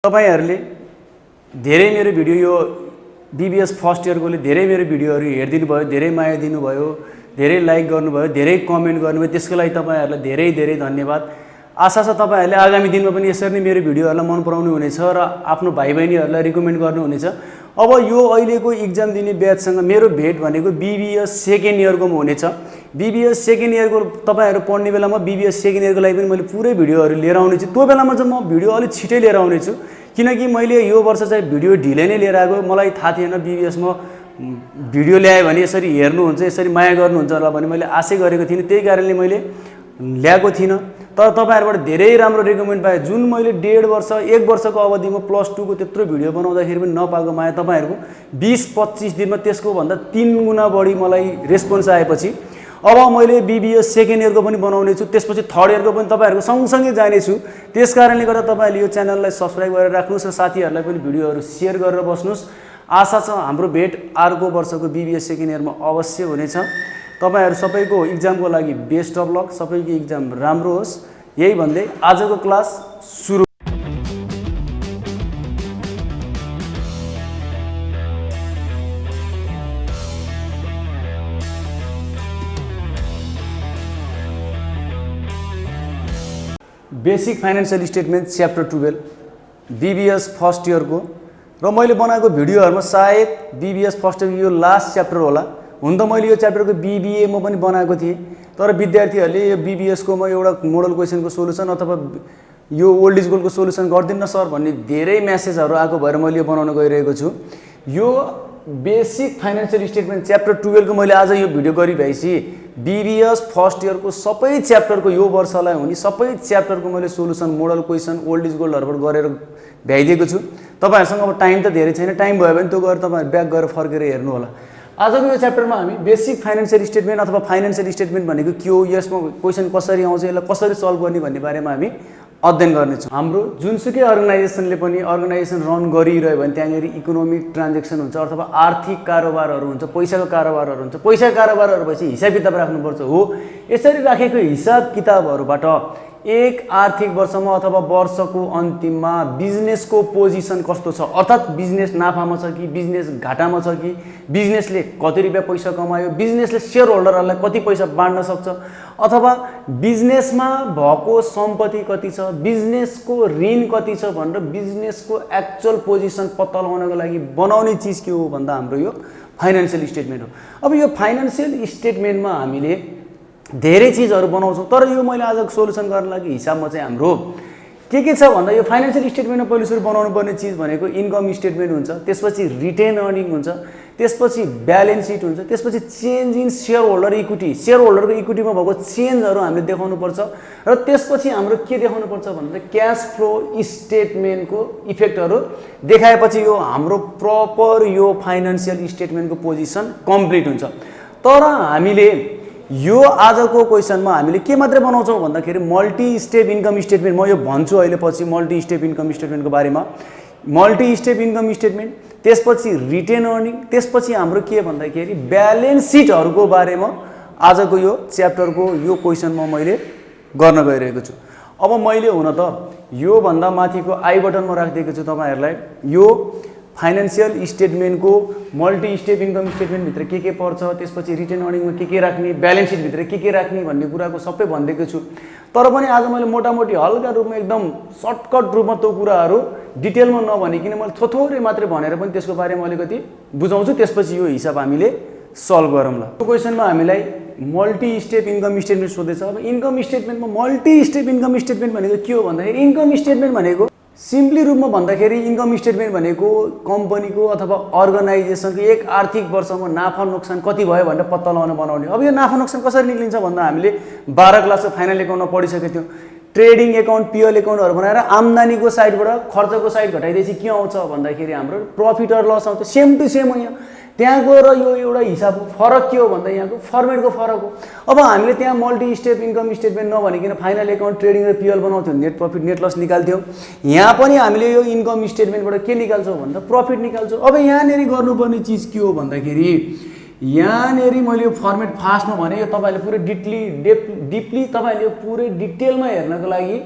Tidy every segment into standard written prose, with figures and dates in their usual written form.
तपाईहरुले धेरै मेरो भिडियो यो बीबीएस फर्स्ट इयरकोले धेरै मेरो भिडियोहरु हेर्दिनु भयो, धेरै माया दिनुभयो, धेरै लाइक गर्नुभयो, धेरै कमेन्ट गर्नुभयो। त्यसको लागि तपाईहरुलाई धेरै धेरै धन्यवाद। आशा छ तपाईहरुले आगामी दिनमा पनि यसरी नै मेरो भिडियोहरुलाई मन पराउनु हुनेछ र आफ्नो भाइबहिनीहरुलाई रिकमेन्ड गर्नु हुनेछ। अब यो अहिलेको एक्जाम दिने ब्याचसँग मेरो भेट भनेको बीबीएस सेकेन्ड इयरको हुनेछ। बीबीएस सेकेन्ड इयरको तपाईहरु पढ्ने बेलामा बीबीएस सेकेन्ड इयरको लागि पनि मैले पुरै भिडियोहरु लिएर आउने छु। त्यो बेलामा चाहिँ म भिडियो अलि छिटै लिएर आउने छु, किनकि मैले यो वर्ष चाहिँ भिडियो ढिलै नै लिएर आएको। मलाई थाहा थिएन बीबीएसमा भिडियो ल्याए भने यसरी हेर्नुहुन्छ, यसरी माया गर्नुहुन्छ होला भने मैले आशा गरेको थिइनँ। त्यही कारणले मैले ल्याएको थिइनँ। तर तपाईहरुबाट धेरै राम्रो रिकमेन्ड पाएँ। जुन मैले 1.5 वर्ष 1 वर्षको अवधिमा +2 को त्यत्रो भिडियो बनाउँदाखेरि पनि नपाएको माया तपाईहरुको 20-25 दिनमा त्यसको भन्दा 3 गुणा बढी मलाई रेस्पोन्स आएपछि अब मैले बीबीएस सेकेन्ड इयरको पनि बनाउने छु, त्यसपछि थर्ड इयरको पनि तपाईहरुको सँगसँगै जाने छु। त्यसकारणले गर्दा तपाईहरुले यो च्यानललाई सब्स्क्राइब गरेर राख्नुस् र साथीहरुलाई पनि भिडियोहरु शेयर गरेर बस्नुस्। आशा छ हाम्रो भेट अर्को वर्षको बीबीएस सेकेन्ड इयरमा अवश्य हुनेछ। तपाईहरु सबैको एक्जामको लागि बेस्ट अफ लक, सबैको एक्जाम राम्रो होस्। यही भन्दै आजको क्लास सुरु। Basic financial statement chapter 12 BBS first इयरको र मैले बनाएको भिडियोहरुमा सायद बीबीएस फर्स्ट इयरको यो लास्ट च्याप्टर होला। हुन त मैले यो च्याप्टरको बीबीए म पनि बनाएको थिएँ, तर विद्यार्थीहरुले यो बीबीएस को म एउटा मोडल क्वेशनको सोलुसन अथवा यो ओल्ड इज गोल्डको सोलुसन गर्दिन्न सर भन्ने धेरै मेसेजहरु आएको भएर मैले यो बनाउन गइरहेको छु। यो बेसिक फाइनेन्शियल स्टेटमेन्ट च्याप्टर 12 को मैले आज यो भिडियो गरिभएपछि बीबीएस फर्स्ट इयरको सबै च्याप्टरको यो वर्षलाई हुने सबै च्याप्टरको मैले solution model question old is गोल्डहरुबाट गरेर भ्याइदिएको छु। तपाईहरुसँग अब टाइम त धेरै छैन, टाइम भयो भने त्यो गरेर तपाईहरु ब्याक गरेर फर्केर हेर्नु होला। आजको यो च्याप्टरमा हामी बेसिक फाइनेन्शियल स्टेटमेन्ट अथवा फाइनेन्शियल स्टेटमेन्ट भनेको के हो, यसमा क्वेशन कसरी आउँछ, यसलाई कसरी सल्भ गर्ने भन्ने बारेमा हामी अध्ययन गर्नेछौँ। हाम्रो जुनसुकै अर्गनाइजेसनले पनि अर्गनाइजेसन रन गरिरह्यो भने त्यहाँनेरि इकोनोमिक ट्रान्जेक्सन हुन्छ अथवा आर्थिक कारोबारहरू हुन्छ, पैसाको कारोबारहरू हुन्छ। पैसाको कारोबारहरू भएपछि हिसाब किताब राख्नुपर्छ। हो, यसरी राखेको हिसाब किताबहरूबाट एक आर्थिक वर्षमा अथवा वर्षको अन्तिममा बिजनेसको पोजिसन कस्तो छ, अर्थात् बिजनेस नाफामा छ कि बिजनेस घाटामा छ कि बिजनेसले कति रुपैयाँ पैसा कमायो, बिजनेसले शेयर होल्डरहरूलाई कति पैसा बाँड्न सक्छ, अथवा बिजनेसमा भएको सम्पत्ति कति छ, बिजनेसको ऋण कति छ भनेर बिजनेसको एक्चुअल पोजिसन पत्ता लगाउनको लागि बनाउने चीज के हो भन्दा हाम्रो यो फाइनेन्शियल स्टेटमेन्ट हो। अब यो फाइनेन्शियल स्टेटमेन्टमा हामीले धेरै चीजहरु बनाउँछौं, तर यो मैले आज सोलुसन गर्न लागि हिसाबमा चाहिँ हाम्रो के छ भन्दा यो फाइनेन्शियल स्टेटमेन्टमा पहिलो सुरु बनाउनु पर्ने चीज भनेको इन्कम स्टेटमेन्ट हुन्छ, त्यसपछि रिटेन अर्निङ हुन्छ, त्यसपछि ब्यालेन्स सिट हुन्छ, त्यसपछि change in shareholder equity, share होल्डरको इक्विटीमा भएको चेन्जहरु हामीले देखाउनु पर्छ र त्यसपछि हाम्रो के देखाउनु पर्छ भन्दा क्याश फ्लो स्टेटमेन्टको इफेक्टहरु देखाएपछि यो हाम्रो प्रपर यो फाइनेन्शियल स्टेटमेन्टको पोजिसन कम्प्लिट हुन्छ। तर हामीले यो आजको क्वेशनमा हामीले के मात्रै बनाउँछौं भन्दाखेरि मल्टी स्टेप इन्कम स्टेटमेन्ट। म यो भन्छु अहिले पछि मल्टी स्टेप इन्कम स्टेटमेन्टको बारेमा। मल्टी स्टेप इन्कम स्टेटमेन्ट, त्यसपछि रिटेन अर्निङ, त्यसपछि हाम्रो के भन्दाखेरि ब्यालेन्स सिटहरुको बारेमा आजको यो च्याप्टरको यो क्वेशनमा मैले गर्न गइरहेको छु। अब मैले हुन त यो भन्दा माथिको आई बटनमा राखिदिएको छु तपाईहरुलाई यो फाइनेन्शियल स्टेटमेन्टको मल्टी स्टेप इन्कम स्टेटमेन्ट भित्र के पर्छ, त्यसपछि रिटेन अर्निङमा के राख्ने, ब्यालेन्स सिट भित्र के राख्ने भन्ने कुराको सबै भन्दिएको छु। तर पनि आज मैले मोटामोटी हल्का रूपमा एकदम सर्टकट रूपमा त्यो कुराहरु डिटेलमा नभनिकिन मैले थोथोरै मात्रै भनेर पनि त्यसको बारेमा अलिकति बुझाउँछु, त्यसपछि यो हिसाब हामीले सल्भ गरौँला। यो क्वेशनमा हामीलाई मल्टी स्टेप इन्कम स्टेटमेन्ट सोधेछ। अब इन्कम स्टेटमेन्टमा मल्टी स्टेप इन्कम स्टेटमेन्ट भनेको के हो भन्दाखेरि इन्कम स्टेटमेन्ट भनेको सिम्पली रूपमा भन्दाखेरि इन्कम स्टेटमेन्ट भनेको कम्पनीको अथवा अर्गनाइजेसनको एक आर्थिक वर्षमा नाफा नोक्सान कति भयो भनेर पत्ता लगाउन बनाउने। अब यो नाफा नोक्सान कसरी निक्लिन्छ भन्दा हामीले 12 क्लासको फाइनल एकाउन्टमा पढिसकेका थियौं। ट्रेडिङ एकाउन्ट, पीएल एकाउन्टहरु बनाएर आम्दानीको साइडबाट खर्चको साइड घटाइदिएपछि के आउँछ भन्दाखेरि हाम्रो प्रॉफिट अर लस आउँछ। सेम टु सेम हो यहाँ। त्यहाँ गएर यो एउटा हिसाब हो। फरक के हो भन्दा यहाँको फर्मेटको फरक हो। अब हामीले त्यहाँ मल्टी स्टेप इन्कम स्टेटमेन्ट नभनिकिन फाइनल एकाउन्ट, ट्रेडिङ र पीएल बनाउँथ्यौं, नेट प्रॉफिट नेट लस निकाल्थ्यौं। यहाँ पनि हामीले यो इन्कम स्टेटमेन्टबाट के निकाल्छौं भन्दा प्रॉफिट निकाल्छौं। अब यहाँनेरि गर्नुपर्ने चीज के हो भन्दाखेरि यहाँनेरि मैले यो फर्मेट फास्टमा भने यो तपाईले पुरै डिपली तपाईले यो पुरै डिटेलमा हेर्नको लागि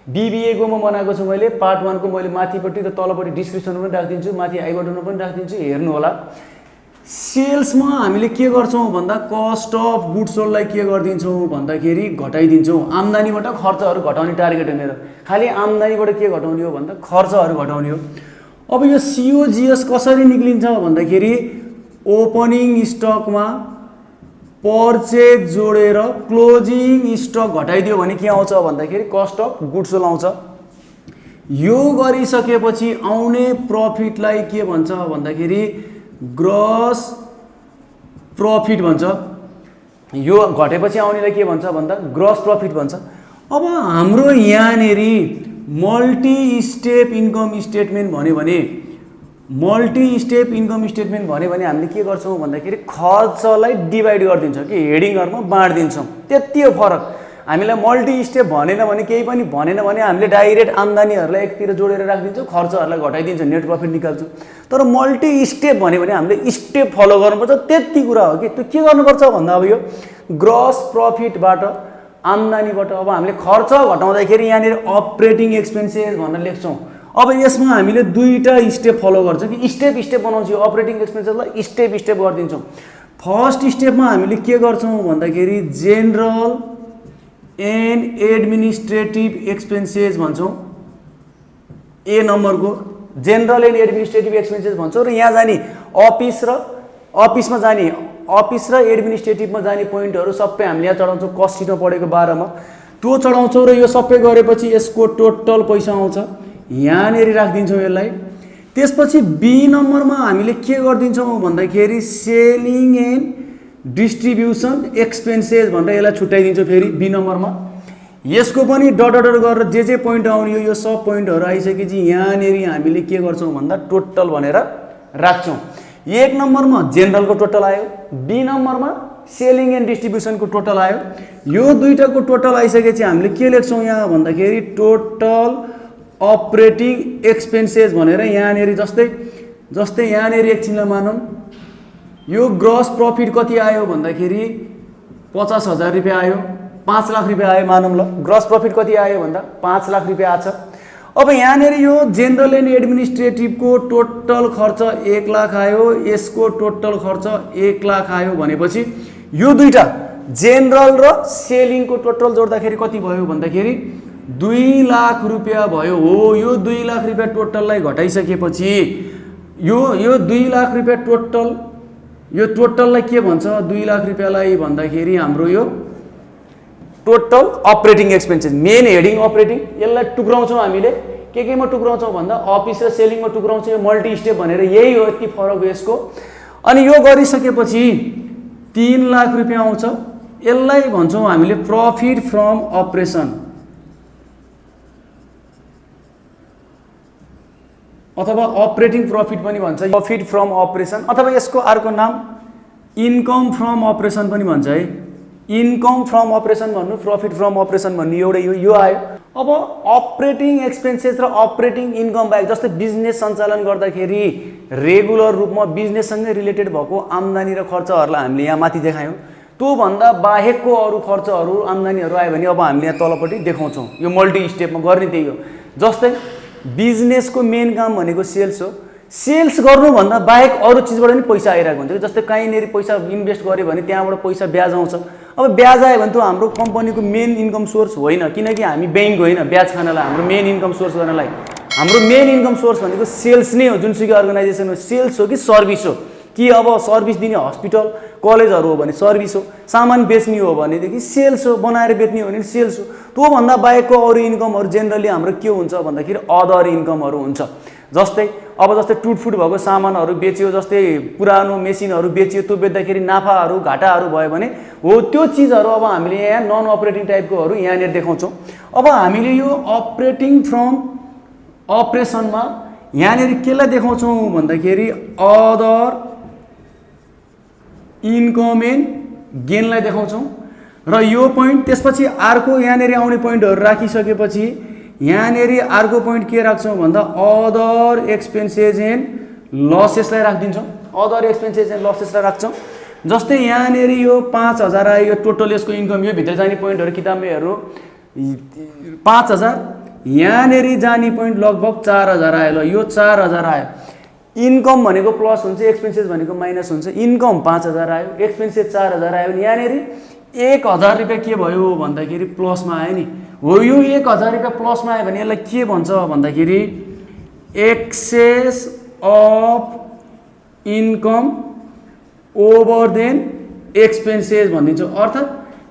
बीबीए को म बनाएको छु मैले पार्ट 1 को मैले माथिपट्टि र तलपट्टि डिस्क्रिप्सनमा पनि राखिदिन्छु, माथि आई बटनमा पनि राखिदिन्छु, हेर्नु होला। सेल्समा हामीले के गर्छौँ भन्दा कस्ट अफ गुड्स सोल्डलाई के गरिदिन्छौँ भन्दाखेरि घटाइदिन्छौँ। आम्दानीबाट खर्चहरू घटाउने टार्गेट हो मेरो, खालि आम्दानीबाट के घटाउने हो भन्दा खर्चहरू घटाउने हो। अब यो सिओजिएस कसरी निक्लिन्छ भन्दाखेरि ओपनिङ स्टकमा पर्चेज जोडेर क्लोजिङ स्टक घटाइदियो भने के आउँछ भन्दाखेरि कस्ट अफ गुड्स सोल्ड आउँछ। यो गरिसकेपछि आउने प्रफिटलाई के भन्छ भन्दाखेरि ग्रस प्रफिट भन्छ। यो घटेपछि आउनेलाई के भन्छ भन्दा ग्रस प्रफिट भन्छ। अब हाम्रो यहाँनेरि मल्टी स्टेप इन्कम स्टेटमेन्ट भन्यो भने हामीले के गर्छौँ भन्दाखेरि खर्चलाई डिभाइड गरिदिन्छौँ कि हेडिङहरुमा बाँड्दिन्छौँ, त्यति हो फरक। हामीलाई मल्टी स्टेप भनेन भने केही पनि भनेन भने हामीले डाइरेक्ट आम्दानीहरूलाई एकतिर जोडेर राखिदिन्छौँ, खर्चहरूलाई घटाइदिन्छौँ, नेट प्रफिट निकाल्छौँ। तर मल्टी स्टेप भन्यो भने हामीले स्टेप फलो गर्नुपर्छ, त्यति कुरा हो कि। त्यो के गर्नुपर्छ भन्दा अब यो ग्रस प्रफिटबाट आम्दानीबाट अब हामीले खर्च घटाउँदाखेरि यहाँनिर अपरेटिङ एक्सपेन्सेस भनेर लेख्छौँ। अब यसमा हामीले दुईटा स्टेप फलो गर्छौँ कि स्टेप बनाउँछौँ, अपरेटिङ एक्सपेन्सेसलाई स्टेप गरिदिन्छौँ। फर्स्ट स्टेपमा हामीले के गर्छौँ भन्दाखेरि जेनरल एन्ड एडमिनिस्ट्रेटिभ एक्सपेन्सेस भन्छौँ। ए नम्बरको जेनरल एन्ड एडमिनिस्ट्रेटिभ एक्सपेन्सेस भन्छौँ। र यहाँ जाने अफिस र एडमिनिस्ट्रेटिभमा जाने पोइन्टहरू सबै हामीले यहाँ चढाउँछौँ, कस्ट सिटमा पढेको 12 मा त्यो चढाउँछौँ। र यो सबै गरेपछि यसको टोटल पैसा आउँछ, यहाँनिर राखिदिन्छौँ यसलाई। त्यसपछि बी नम्बरमा हामीले के गरिदिन्छौँ भन्दाखेरि सेलिङ एन्ड डिस्ट्रिब्युसन एक्सपेन्सेस भनेर यसलाई छुट्याइदिन्छौँ फेरि बी नम्बरमा। यसको पनि डट गरेर जे पोइन्ट आउने यो सब पोइन्टहरू आइसकेपछि यहाँनिर हामीले के गर्छौँ भन्दा टोटल भनेर राख्छौँ। 1 नम्बरमा जेनरलको टोटल आयो, बी नम्बरमा सेलिङ एन्ड डिस्ट्रिब्युसनको टोटल आयो। यो दुईटाको टोटल आइसकेपछि हामीले के लेख्छौँ यहाँ भन्दाखेरि टोटल अपरेटिङ एक्सपेन्सेस भनेर यहाँनिर जस्तै यहाँनिर एकछिनलाई मानौँ यो ग्रस प्रफिट कति आयो भन्दाखेरि 50,000 रुपियाँ आयो, 5 लाख रुपियाँ आयो मानौँ ल। ग्रस प्रफिट कति आयो भन्दा 5 लाख रुपियाँ आछ। अब यहाँनिर यो जेनरल एन्ड एडमिनिस्ट्रेटिभको टोटल खर्च 1 लाख आयो, यसको टोटल खर्च 1 लाख आयो भनेपछि यो दुईटा जेनरल र सेलिङको टोटल जोड्दाखेरि कति भयो भन्दाखेरि 2 लाख रुपियाँ भयो। हो यो 2 लाख रुपियाँ टोटललाई घटाइसकेपछि यो 2 लाख रुपियाँ टोटललाई के भन्छ 2 लाख रुपियाँलाई भन्दाखेरि हाम्रो यो total operating expenses main heading operating. यसलाई टुक्राउँछौँ हामीले केमा टुक्राउँछौँ भन्दा अफिस र सेलिङमा टुक्राउँछौँ। यो मल्टी स्टेप भनेर यही हो, यति फरक हो यसको। अनि यो गरिसकेपछि 3 लाख रुपियाँ आउँछ, यसलाई भन्छौँ हामीले प्रफिट फ्रम अपरेसन अथवा अपरेटिङ प्रफिट पनि भन्छ, प्रफिट फ्रम अपरेसन अथवा यसको अर्को नाम इन्कम फ्रम अपरेसन पनि भन्छ है। इन्कम फ्रम अपरेसन भन्नु, प्रफिट फ्रम अपरेसन भन्नु एउटै यो आयो। अब अपरेटिङ एक्सपेन्सेस र अपरेटिङ इन्कम बाहेक जस्तै बिजनेस सञ्चालन गर्दाखेरि रेगुलर रूपमा बिजनेससँगै रिलेटेड भएको आम्दानी र खर्चहरूलाई हामीले यहाँ माथि देखायौँ। त्यो भन्दा बाहेकको अरू खर्चहरू आम्दानीहरू आयो भने अब हामीले यहाँ तलपट्टि देखाउँछौँ। यो मल्टी स्टेपमा गर्ने त्यही हो। जस्तै बिजनेसको मेन काम भनेको सेल्स हो, सेल्स गर्नुभन्दा बाहेक अरू चिजबाट पनि पैसा आइरहेको हुन्छ। जस्तै कहीँनिर पैसा इन्भेस्ट गऱ्यो भने त्यहाँबाट पैसा ब्याज आउँछ। अब ब्याज आयो भने त्यो हाम्रो कम्पनीको मेन इन्कम सोर्स होइन, किनकि हामी ब्याङ्क होइन ब्याज खानलाई। हाम्रो मेन इन्कम सोर्स गर्नलाई हाम्रो मेन इन्कम सोर्स भनेको सेल्स नै हो। जुनसुकै अर्गनाइजेसन हो, सेल्स हो कि सर्भिस हो। कि अब सर्भिस दिने हस्पिटल कलेजहरू हो भने सर्भिस हो, सामान बेच्ने हो भनेदेखि सेल्स हो, बनाएर बेच्ने हो भने सेल्स हो। त्योभन्दा बाहेकको अरू इन्कमहरू जेनरली हाम्रो के हुन्छ भन्दाखेरि अदर इन्कमहरू हुन्छ। जस्तै टुटफुट भएको सामानहरू बेच्यो, जस्तै पुरानो मेसिनहरू बेच्यो, त्यो बेच्दाखेरि नाफाहरू घाटाहरू भयो भने हो त्यो चिजहरू अब हामीले यहाँ नन अपरेटिङ टाइपकोहरू यहाँनिर देखाउँछौँ। अब हामीले यो अपरेटिङ फ्रम अपरेसनमा यहाँनिर केलाई देखाउँछौँ भन्दाखेरि अदर इन्कम एन्ड गेनलाई देखाउँछौँ। र यो पोइन्ट त्यसपछि अर्को यहाँनिर आउने पोइन्टहरू राखिसकेपछि यहाँनिर अर्को पोइन्ट के राख्छौँ भन्दा अदर एक्सपेन्सेस एन्ड लसेसलाई राखिदिन्छौँ। अदर एक्सपेन्सेस एन्ड लसेसलाई राख्छौँ। जस्तै यहाँनिर यो 5,000 आयो, यो टोटल यसको इन्कम यो भित्र जाने पोइन्टहरू किताबमा हेर्नु 5,000। यहाँनेरि जाने पोइन्ट लगभग 4000 आयो। ल यो 4000 आयो। इन्कम भनेको प्लस हुन्छ, एक्सपेन्सेस भनेको माइनस हुन्छ। इन्कम 5000 आयो, एक्सपेन्सेस 4000 आयो। यहाँनेरि 1000 रुपैयाँ के भयो भन्दाखेरि प्लसमा आयो नि। हो यो 1000 रुपैयाँ प्लसमा आयो भने यसलाई के भन्छ भन्दाखेरि excess of income over than expenses भनिदिन्छ। अर्थात्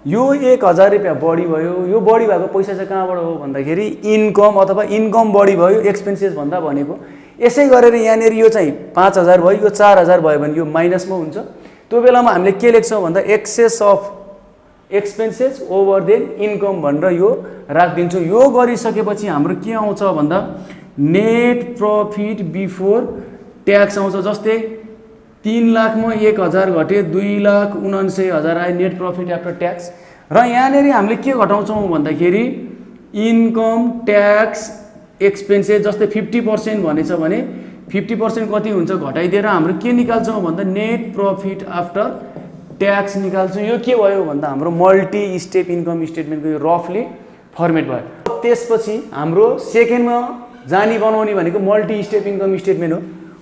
यो 1000 रुपैयाँ बढी भयो। यो बढी भएको पैसा चाहिँ कहाँबाट हो भन्दाखेरि इन्कम अथवा इन्कम बढी भयो एक्सपेन्सेस भन्दा भनेको। यसै गरेर यहाँनेरि यो चाहिँ 5000 भयो, यो 4000 भयो भने यो माइनसमा हुन्छ। त्यो बेलामा हामीले के लेख्छौँ भन्दा excess of expenses over than income भनेर यो राखिदिन्छौँ। यो गरिसकेपछि हाम्रो के आउँछ भन्दा नेट प्रफिट बिफोर ट्याक्स आउँछ। जस्तै 3 लाखमा 1000 घटे 2,79,000 आयो नेट प्रफिट आफ्टर ट्याक्स। र यहाँनेरि हामीले के घटाउँछौँ भन्दाखेरि इन्कम ट्याक्स एक्सपेन्सेस। जस्तै 50% भनेछ भने 50% कति हुन्छ घटाइदिएर हाम्रो के निकाल्छौँ भन्दा नेट प्रफिट आफ्टर ट्याक्स निकाल्छौँ। यो के भयो भन्दा हाम्रो मल्टी स्टेप इन्कम स्टेटमेन्टको यो रफली फर्मेट भयो। त्यसपछि हाम्रो सेकेन्डमा जानी बनाउने भनेको मल्टी स्टेप इन्कम स्टेटमेन्ट हो।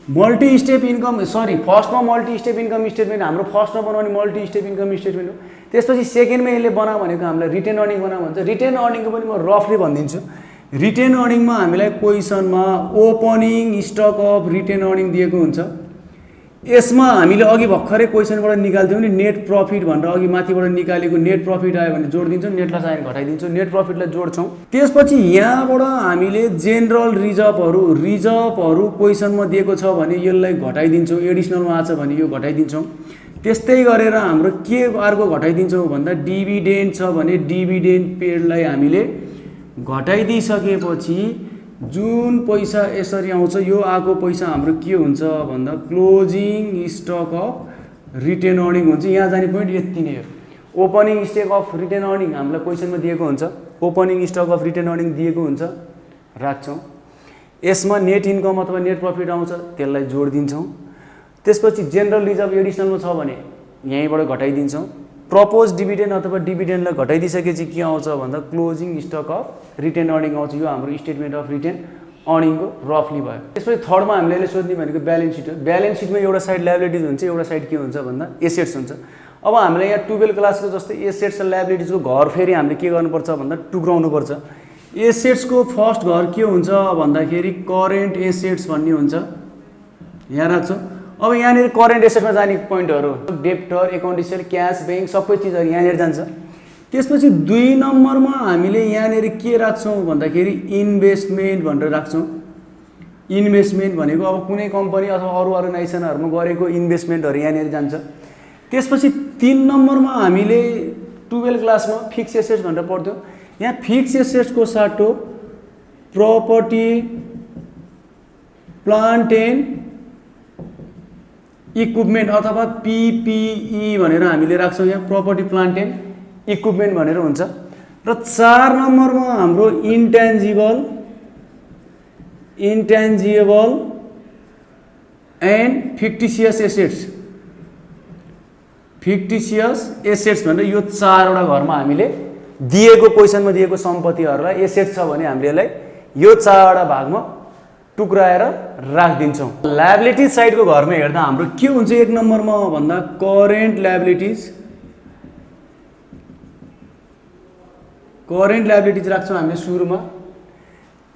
मल्टी स्टेप इन्कम फर्स्टमा मल्टी स्टेप इन्कम स्टेटमेन्ट हाम्रो फर्स्टमा बनाउने मल्टी स्टेप इन्कम स्टेटमेन्ट हो। त्यसपछि सेकेन्डमा यसले बना भनेको हामीलाई रिटेन अर्निङ बना भन्छ। रिटेन अर्निङको पनि म रफली भनिदिन्छु। रिटेन अर्निङमा हामीलाई क्वेसनमा opening stock of retain earning दिएको हुन्छ। यसमा हामीले अघि भर्खरै क्वेसनबाट निकाल्थ्यौँ नि नेट प्रफिट भनेर। अघि माथिबाट निकालेको नेट प्रफिट आयो भने जोडिदिन्छौँ, नेटलाई चाहिँ घटाइदिन्छौँ, नेट प्रफिटलाई जोड्छौँ। त्यसपछि यहाँबाट हामीले जेनरल रिजर्भहरू क्वेसनमा दिएको छ भने यसलाई घटाइदिन्छौँ, एडिसनलमा आछ भने यो घटाइदिन्छौँ। त्यस्तै गरेर हाम्रो के अर्को घटाइदिन्छौँ भन्दा डिभिडेन्ड छ भने डिभिडेन्ड पेडलाई हामीले घटाइदिइसकेपछि जुन पैसा यसरी आउँछ यो आएको पैसा हाम्रो के हुन्छ भन्दा closing stock of retain earning हुन्छ। यहाँ जाने पोइन्ट यति नै हो। Opening stock of retain earning हामीलाई क्वेसनमा दिएको हुन्छ। Opening stock of retain earning दिएको हुन्छ, राख्छौँ। यसमा नेट इन्कम अथवा नेट प्रफिट आउँछ, त्यसलाई जोडिदिन्छौँ। त्यसपछि जेनरल रिजर्भ एडिसनलमा छ भने यहीँबाट घटाइदिन्छौँ। प्रपोज डिभिडेन्ड अथवा डिभिडेन्डलाई घटाइदिइसकेपछि के आउँछ भन्दा closing stock of retain earning आउँछ। यो हाम्रो स्टेटमेन्ट अफ रिटेन अर्निङको रफली भयो। त्यसपछि थर्डमा हामीले यसले सोध्ने भनेको ब्यालेन्स सिट हो। ब्यालेन्स सिटमा एउटा साइड लायबिलिटिज हुन्छ, एउटा साइड के हुन्छ भन्दा एसेट्स हुन्छ। अब हामीले यहाँ 12 क्लासको जस्तै एसेट्स र लायबिलिटिजको घर फेरि हामीले के गर्नुपर्छ भन्दा टुक्राउनुपर्छ। एसेट्सको फर्स्ट घर के हुन्छ भन्दाखेरि करेन्ट एसेट्स भन्ने हुन्छ, यहाँ राख्छौँ। अब यहाँनिर करेन्ट एसेट्समा जाने पोइन्टहरू debtor, account receivable, cash, bank सबै चिजहरू यहाँनिर जान्छ। त्यसपछि 2 नम्बरमा हामीले यहाँनिर के राख्छौँ भन्दाखेरि इन्भेस्टमेन्ट भनेर राख्छौँ। इन्भेस्टमेन्ट भनेको अब कुनै कम्पनी अथवा अरू अर्गनाइजेसनहरूमा गरेको इन्भेस्टमेन्टहरू यहाँनिर जान्छ। त्यसपछि 3 नम्बरमा हामीले 12 क्लासमा फिक्स एसेट्स भनेर पढ्थ्यौँ। यहाँ फिक्स एसेट्सको साटो प्रपर्टी प्लान्ट एन्ड इक्विपमेन्ट अथवा पिपिई भनेर हामीले राख्छौँ। यहाँ प्रपर्टी प्लान्ट एन्ड इक्विपमेन्ट भनेर हुन्छ। र 4 नम्बरमा हाम्रो इन्ट्यान्जिबल एन्ड फिक्टिसियस एसेट्स भनेर यो 4वटा घरमा हामीले दिएको क्वेसनमा दिएको सम्पत्तिहरूलाई एसेट्स छ भने हामीले यसलाई यो 4वटा भागमा टुक्राएर राखिदिन्छौँ। लायबिलिटिज साइडको घरमा हेर्दा हाम्रो के हुन्छ 1 नम्बरमा भन्दा करेन्ट लायबिलिटिज राख्छौँ हामीले सुरुमा।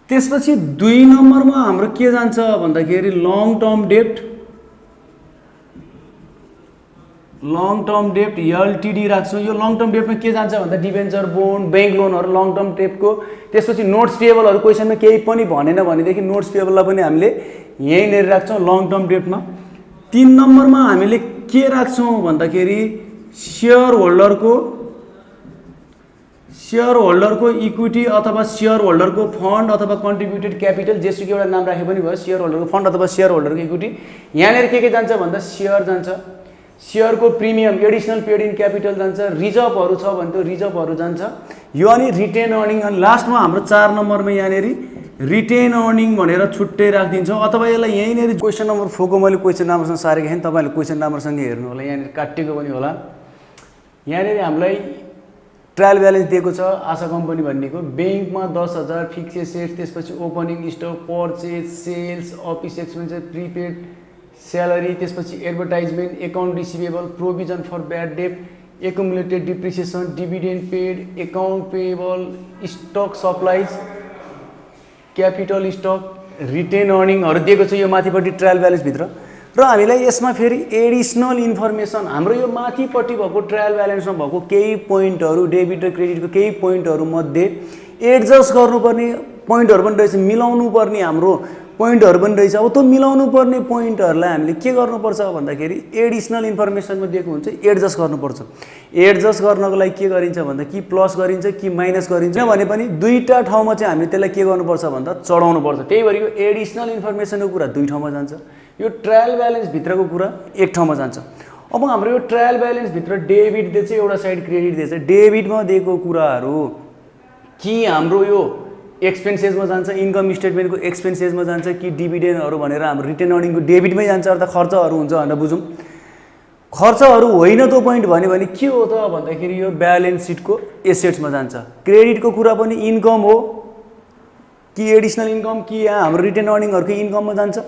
त्यसपछि 2 नम्बरमा हाम्रो के जान्छ भन्दाखेरि लङ टर्म डेप्ट एलटिडी राख्छौँ। यो लङ टर्म डेप्टमा के जान्छ भन्दा डिबेन्चर, बोन्ड, ब्याङ्क लोनहरू लङ टर्म डेप्टको। त्यसपछि नोट्स पेएबलहरू क्वेसनमा केही पनि भनेन भनेदेखि नोट्स पेएबललाई पनि हामीले यहीँनिर राख्छौँ लङ टर्म डेप्टमा। 3 नम्बरमा हामीले के राख्छौँ भन्दाखेरि सेयर होल्डरको इक्विटी अथवा सेयर होल्डरको फन्ड अथवा कन्ट्रिब्युटेड क्यापिटल, जेसुकै एउटा नाम राखे पनि भयो। सेयर होल्डरको फन्ड अथवा सेयर होल्डरको इक्विटी। यहाँनिर के जान्छ भन्दा सेयर जान्छ, सेयरको premium additional paid in capital जान्छ, रिजर्भहरू छ भने त्यो रिजर्भहरू जान्छ। यो अनि रिटेन अर्निङ। अनि लास्टमा हाम्रो 4 नम्बरमा यहाँनिर रिटेन अर्निङ भनेर छुट्टै राखिदिन्छौँ। अथवा यसलाई यहीँनिर क्वेसन नम्बर 4 को मैले क्वेसन नम्बरसँग सारेको थिएँ, तपाईँहरूले क्वेसन नम्बरसँगै हेर्नु होला। यहाँनिर काटिएको पनि होला। यहाँनिर हामीलाई ट्रायल ब्यालेन्स दिएको छ आशा कम्पनी भन्नेको। ब्याङ्कमा 10,000 फिक्स एसेट्स, त्यसपछि opening stock, purchase, sales, office expenses, prepaid salary, त्यसपछि advertisement, account receivable, provision for bad debt, accumulated depreciation, dividend paid, account payable, stock supplies, capital stock, retained अर्निङहरू दिएको छ यो माथिपट्टि ट्रायल ब्यालेन्सभित्र। र हामीलाई यसमा फेरि एडिसनल इन्फर्मेसन हाम्रो यो माथिपट्टि भएको ट्रायल ब्यालेन्समा भएको केही पोइन्टहरू, डेबिट र क्रेडिटको केही पोइन्टहरू मध्ये एडजस्ट गर्नुपर्ने पोइन्टहरू पनि रहेछ, मिलाउनु पर्ने हाम्रो पोइन्टहरू पनि रहेछ। अब त्यो मिलाउनु पर्ने पोइन्टहरूलाई हामीले के गर्नुपर्छ भन्दाखेरि एडिसनल इन्फर्मेसनमा दिएको हुन्छ एडजस्ट गर्नुपर्छ। एडजस्ट गर्नको लागि के गरिन्छ भन्दा कि प्लस गरिन्छ कि माइनस गरिन्छ भने पनि दुईवटा ठाउँमा चाहिँ हामीले त्यसलाई के गर्नुपर्छ भन्दा चढाउनुपर्छ। त्यही भएर यो एडिसनल इन्फर्मेसनको कुरा दुई ठाउँमा जान्छ, यो ट्रायल ब्यालेन्सभित्रको कुरा एक ठाउँमा जान्छ। अब हाम्रो यो ट्रायल ब्यालेन्सभित्र डेबिट दिएछ, एउटा साइड क्रेडिट दिएछ। डेबिटमा दिएको कुराहरू कि हाम्रो यो एक्सपेन्सेसमा जान्छ, इन्कम स्टेटमेन्टको एक्सपेन्सेसमा जान्छ कि डिभिडेन्डहरू भनेर हाम्रो रिटेन अर्निङको डेबिटमै जान्छ, अर्थात् खर्चहरू हुन्छ भनेर बुझौँ। खर्चहरू होइन त्यो पोइन्ट भन्यो भने के हो त भन्दाखेरि यो ब्यालेन्स सिटको एसेट्समा जान्छ। क्रेडिटको कुरा पनि इन्कम हो कि एडिसनल इन्कम कि यहाँ हाम्रो रिटेन अर्निङहरूको इन्कममा जान्छ।